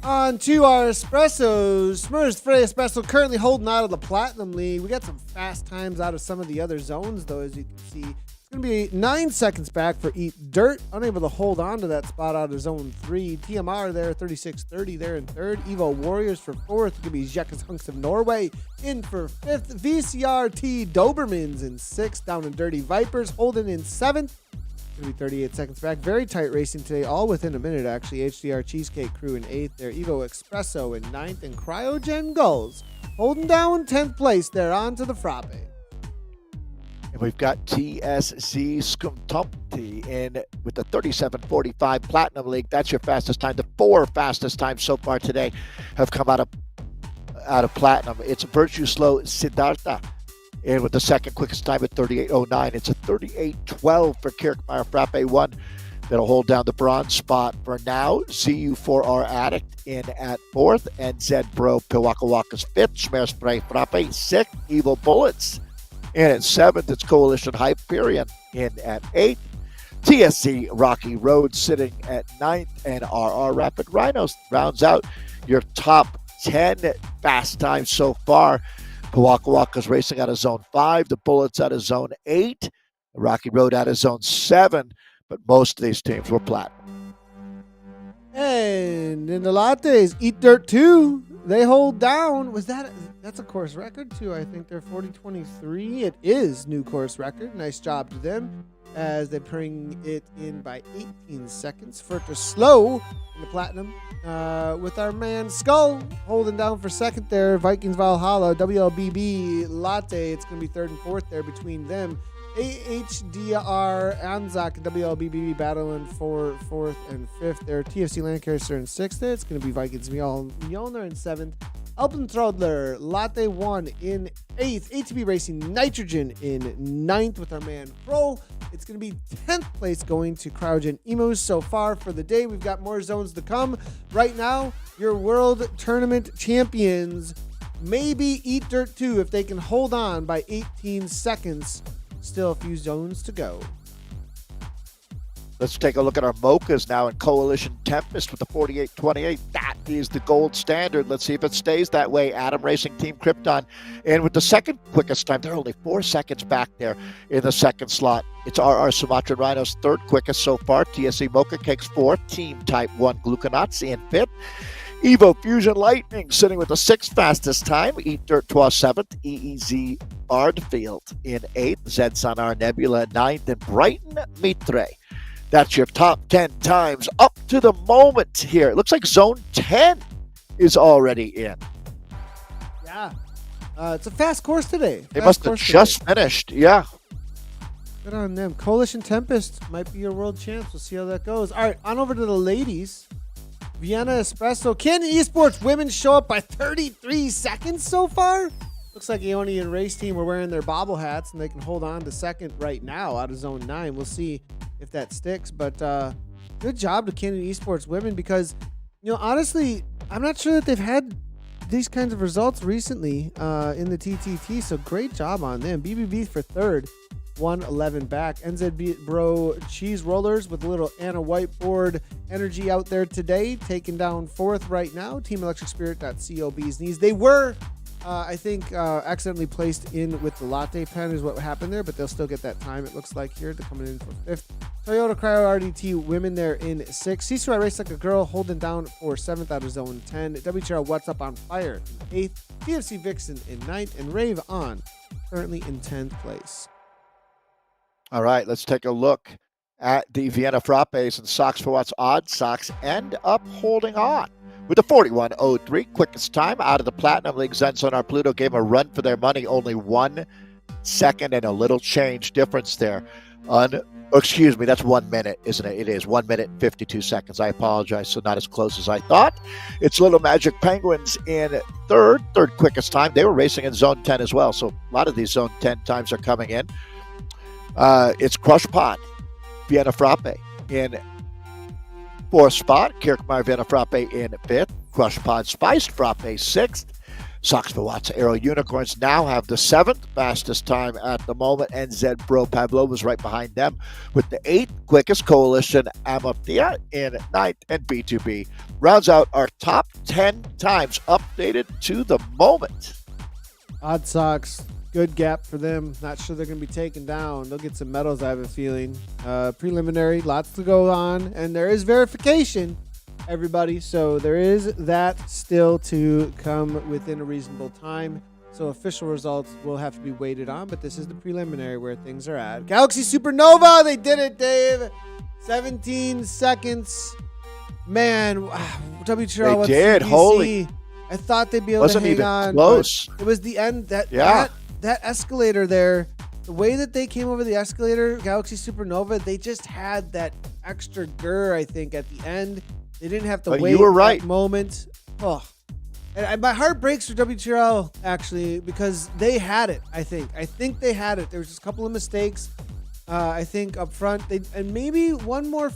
On to our espressos. Smurfs Frey Espresso currently holding out of the Platinum League. We got some fast times out of some of the other zones, though, as you can see. It's going to be 9 seconds back for Eat Dirt, unable to hold on to that spot out of zone 3. TMR there, 36.30 there in third. Evo Warriors for fourth. It's going to be Jekka's Hunks of Norway in for fifth. VCRT Dobermans in sixth. Down in Dirty Vipers holding in seventh. Going to be 38 seconds back. Very tight racing today, all within a minute, actually. HDR Cheesecake Crew in 8th there. Evo Espresso in 9th. And Cryogen Gulls holding down 10th place there onto the Frappe. And we've got TSZ Skumtumpty in with the 37.45 Platinum League. That's your fastest time. The 4 fastest times so far today have come out of Platinum. It's Virtue Slow Siddhartha. And with the second quickest time at 38.09, it's a 38.12 for Kirkmeyer Frappe 1. That'll hold down the bronze spot for now. ZU4R Addict in at fourth, and Zed Bro Pilwaka Waka's fifth. Schmer Spray Frappe sixth. Evil Bullets in at seventh. It's Coalition Hyperion in at eighth. TSC Rocky Road sitting at ninth, and RR Rapid Rhinos rounds out your top 10 fast times so far. Pilwaka Waka's racing out of zone 5, the Bullets out of zone 8, the Rocky Road out of zone 7, but most of these teams were platinum. And in the lattes, Eat Dirt 2, they hold down. That's a course record too. I think they're 40.23. It is new course record. Nice job to them as they bring it in by 18 seconds. Further slow in the platinum with our man Skull holding down for second there. Vikings Valhalla, WLBB Latte. It's going to be third and fourth there between them. HDR Anzac and WLBB battling for fourth and fifth there. TFC Lancaster in sixth there. It's going to be Vikings Mjolnir in seventh. Alpentrodler Latte 1 in 8th. ATB Racing Nitrogen in 9th with our man Pro. It's going to be 10th place going to Cryogen Emus so far for the day. We've got more zones to come. Right now, your World Tournament champions maybe Eat Dirt 2 if they can hold on by 18 seconds Still a few zones to go. Let's take a look at our Mochas now in Coalition Tempest with the 48-28. That is the gold standard. Let's see if it stays that way. Adam Racing Team Krypton. And with the second quickest time, they're only 4 seconds back there in the second slot. It's RR Sumatran Rhinos third quickest so far. TSC Mocha Cakes fourth. Team Type 1 Gluconauts in fifth. Evo Fusion Lightning sitting with the sixth fastest time. Eat Dirt 12 seventh. EEZ Bardfield in eighth. Zed Sonar Nebula ninth. And Brighton Mitre. That's your top 10 times up to the moment here. It looks like Zone 10 is already in. Yeah. It's a fast course today. They must have just finished. Yeah. Good on them. Coalition Tempest might be your world champs. We'll see how that goes. All right, on over to the ladies. Vienna Espresso. Can Esports women show up by 33 seconds so far? Looks like Aoni and Race Team are wearing their bobble hats, and they can hold on to second right now out of Zone 9. We'll see if that sticks, but good job to Canon Esports women because, honestly, I'm not sure that they've had these kinds of results recently in the TTT, so great job on them. BBB for third, 111 back. NZB Bro Cheese Rollers with a little Anna Whiteboard energy out there today, taking down fourth right now. Team Electric Spirit.COB's knees. They were I think accidentally placed in with the latte pen is what happened there, but they'll still get that time, it looks like here. They're coming in for fifth. Toyota Cryo RDT women there in sixth. Sisu I Race Like a Girl holding down for seventh out of Zone 10. WTRL What's Up on Fire in eighth. TFC Vixen in ninth. And Rave On currently in 10th place. All right, let's take a look at the Vienna Frappes and Sox for Watts. Odd Sox end up holding on with a 41.03 quickest time out of the Platinum League. Zen Sonar Pluto gave a run for their money, only 1 second and a little change difference there. Excuse me, that's 1 minute, isn't it? It is 1 minute and 52 seconds. I apologize, so not as close as I thought. It's Little Magic Penguins in third quickest time. They were racing in Zone 10 as well, so a lot of these Zone 10 times are coming in. It's Crush Pod, Vienna Frappe in fourth spot. Kirkmeyer Vienna Frappe in fifth. Crush Pod Spiced Frappe sixth. Sox for Watts Aero Unicorns now have the seventh fastest time at the moment, and Zed Bro Pavlova's right behind them with the eighth quickest. Coalition Amathea in ninth, and B2B rounds out our top 10 times updated to the moment. Odd Sox, good gap for them. Not sure they're going to be taken down. They'll get some medals, I have a feeling. Preliminary, lots to go on, and there is verification, everybody. So there is that still to come within a reasonable time. So official results will have to be waited on, but this is the preliminary where things are at. Galaxy Supernova, they did it, Dave. 17 seconds. Man, WTRL, what's did. DC? Holy. I thought they'd be able Wasn't to hang even on. close. It was the end. Yeah. That escalator there, the way that they came over the escalator, Galaxy Supernova, they just had that extra grr, I think, at the end. They didn't have to wait you were right. that moment. Oh. And my heart breaks for WTRL, actually, because they had it, I think. I think they had it. There was just a couple of mistakes, I think, up front. And maybe one more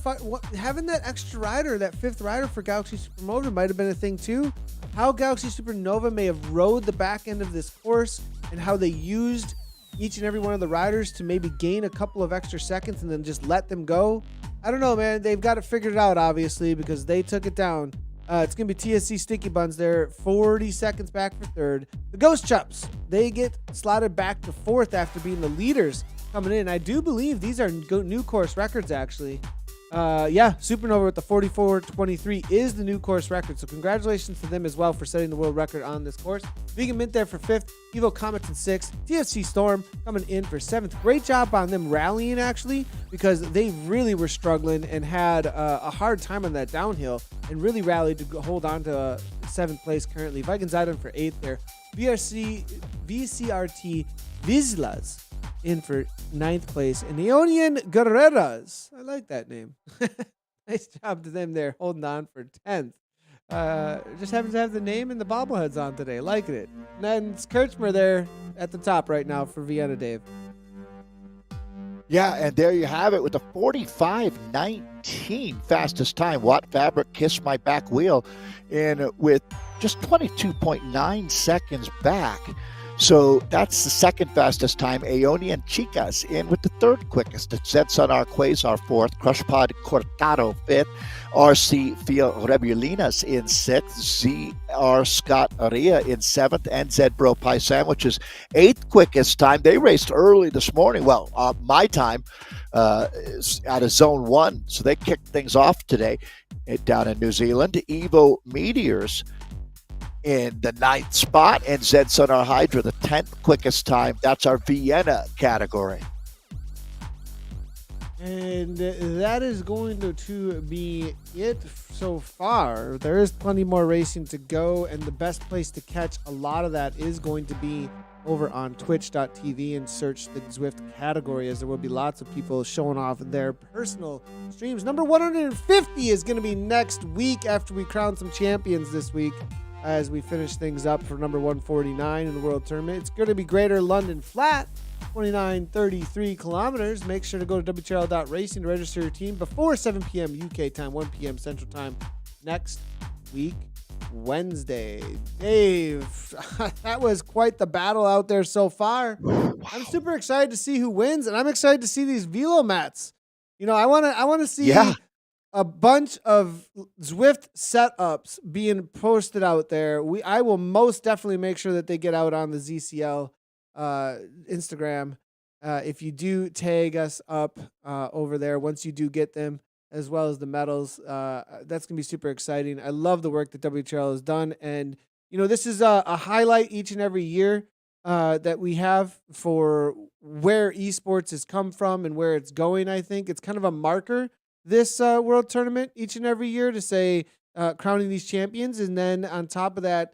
having that extra rider, that fifth rider for Galaxy Supernova might have been a thing, too. How Galaxy Supernova may have rode the back end of this course and how they used each and every one of the riders to maybe gain a couple of extra seconds and then just let them go. I don't know, man. They've got it figured out, obviously, because they took it down. It's going to be TSC Sticky Buns there, 40 seconds back for third. The Ghost Chups, they get slotted back to fourth after being the leaders coming in. I do believe these are new course records, actually. Supernova with the 44.23 is the new course record. So congratulations to them as well for setting the world record on this course. Vegan Mint there for fifth. Evo Comets in sixth. TFC Storm coming in for seventh. Great job on them rallying, actually, because they really were struggling and had a hard time on that downhill and really rallied to hold on to seventh place currently. Vikings Island for eighth there. VCRT Vizslas in for ninth place. And Ionian Guerreras, I like that name. Nice job to them there, holding on for 10th. Just happens to have the name and the bobbleheads on today. Liking it. And then it's Kurtzmer there at the top right now for Vienna, Dave. Yeah, and there you have it with the 45.19 fastest time. Watt Fabric Kiss My Back Wheel in with just 22.9 seconds back. So that's the second fastest time. Aeonian Chicas in with the third quickest. It's Zedson Quasar fourth, Crushpod Cortado fifth, RC Fiorebulinas in sixth, ZR Scott Aria in seventh, and Zedbro Pie Sandwiches eighth quickest time. They raced early this morning. Well, my time out of zone one. So they kicked things off today down in New Zealand. Evo Meteors in the ninth spot, and Zedson Hydra, the 10th quickest time. That's our Vienna category. And that is going to be it so far. There is plenty more racing to go, and the best place to catch a lot of that is going to be over on twitch.tv and search the Zwift category, as there will be lots of people showing off their personal streams. Number 150 is going to be next week after we crown some champions this week, as we finish things up for number 149 in the World Tournament. It's going to be Greater London Flat, 2933 kilometers. Make sure to go to WTRL.racing to register your team before 7 p.m. UK time, 1 p.m. Central Time next week, Wednesday. Dave, that was quite the battle out there so far. Wow. I'm super excited to see who wins, and I'm excited to see these velo mats. You know, I want to see a bunch of Zwift setups being posted out there. I will most definitely make sure that they get out on the ZCL Instagram. If you do tag us up over there, once you do get them, as well as the medals, that's gonna be super exciting. I love the work that WTRL has done, and you know, this is a highlight each and every year that we have for where esports has come from and where it's going. I think it's kind of a marker, this World Tournament, each and every year, to say crowning these champions. And then on top of that,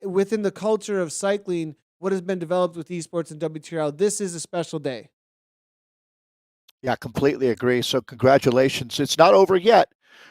within the culture of cycling, what has been developed with esports and WTRL, this is a special day. Yeah, completely agree. So congratulations. It's not over yet.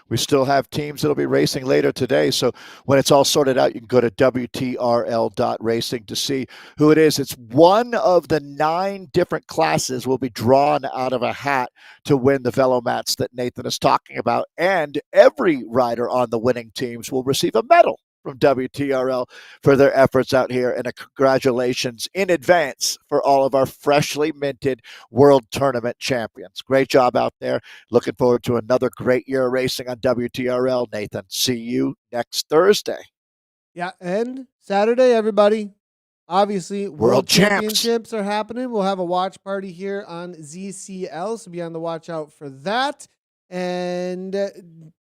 We still have teams that'll be racing later today. So when it's all sorted out, you can go to WTRL.racing to see who it is. It's one of the 9 different classes will be drawn out of a hat to win the velomats that Nathan is talking about. And every rider on the winning teams will receive a medal from WTRL for their efforts out here, and a congratulations in advance for all of our freshly minted World Tournament champions. Great job out there. Looking forward to another great year of racing on WTRL, Nathan. See you next Thursday. Yeah, and Saturday, everybody. Obviously, World Championships are happening. We'll have a watch party here on ZCL, so be on the watch out for that. And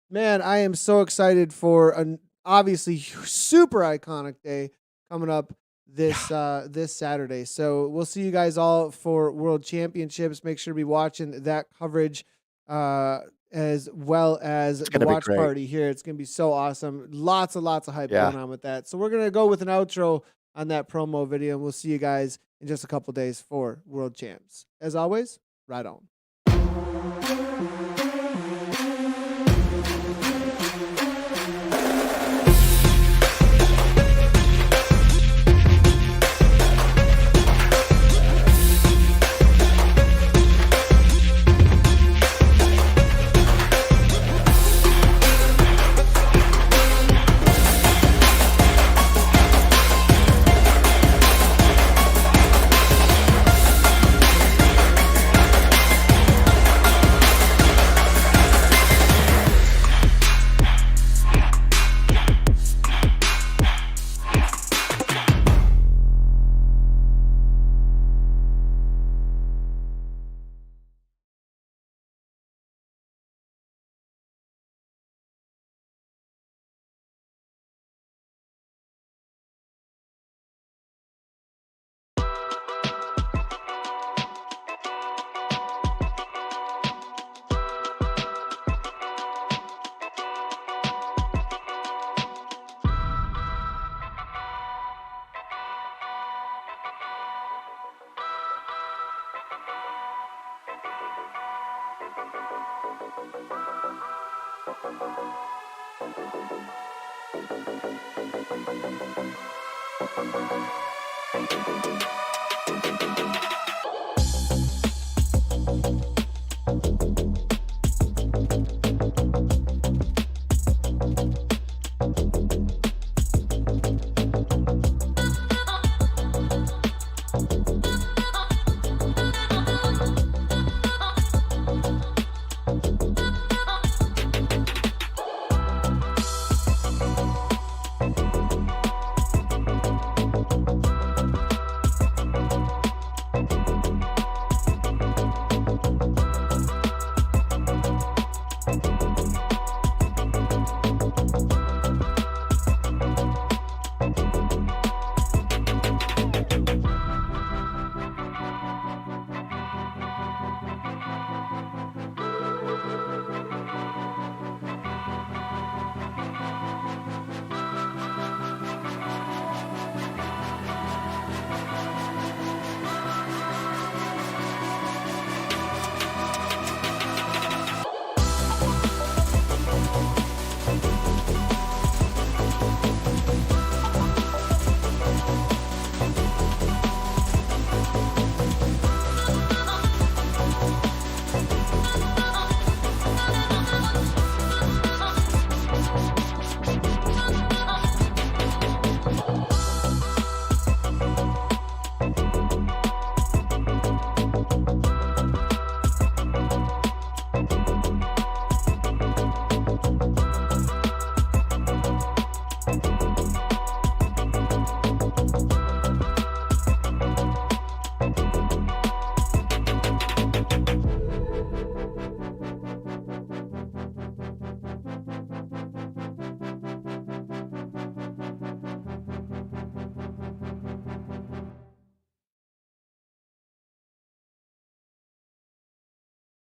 man, I am so excited for an obviously super iconic day coming up this this Saturday. So we'll see you guys all for World Championships. Make sure to be watching that coverage as well as the watch party here. It's gonna be so awesome. Lots of hype going on with that. So we're gonna go with an outro on that promo video, and we'll see you guys in just a couple days for World Champs. As always, ride on. Thank you.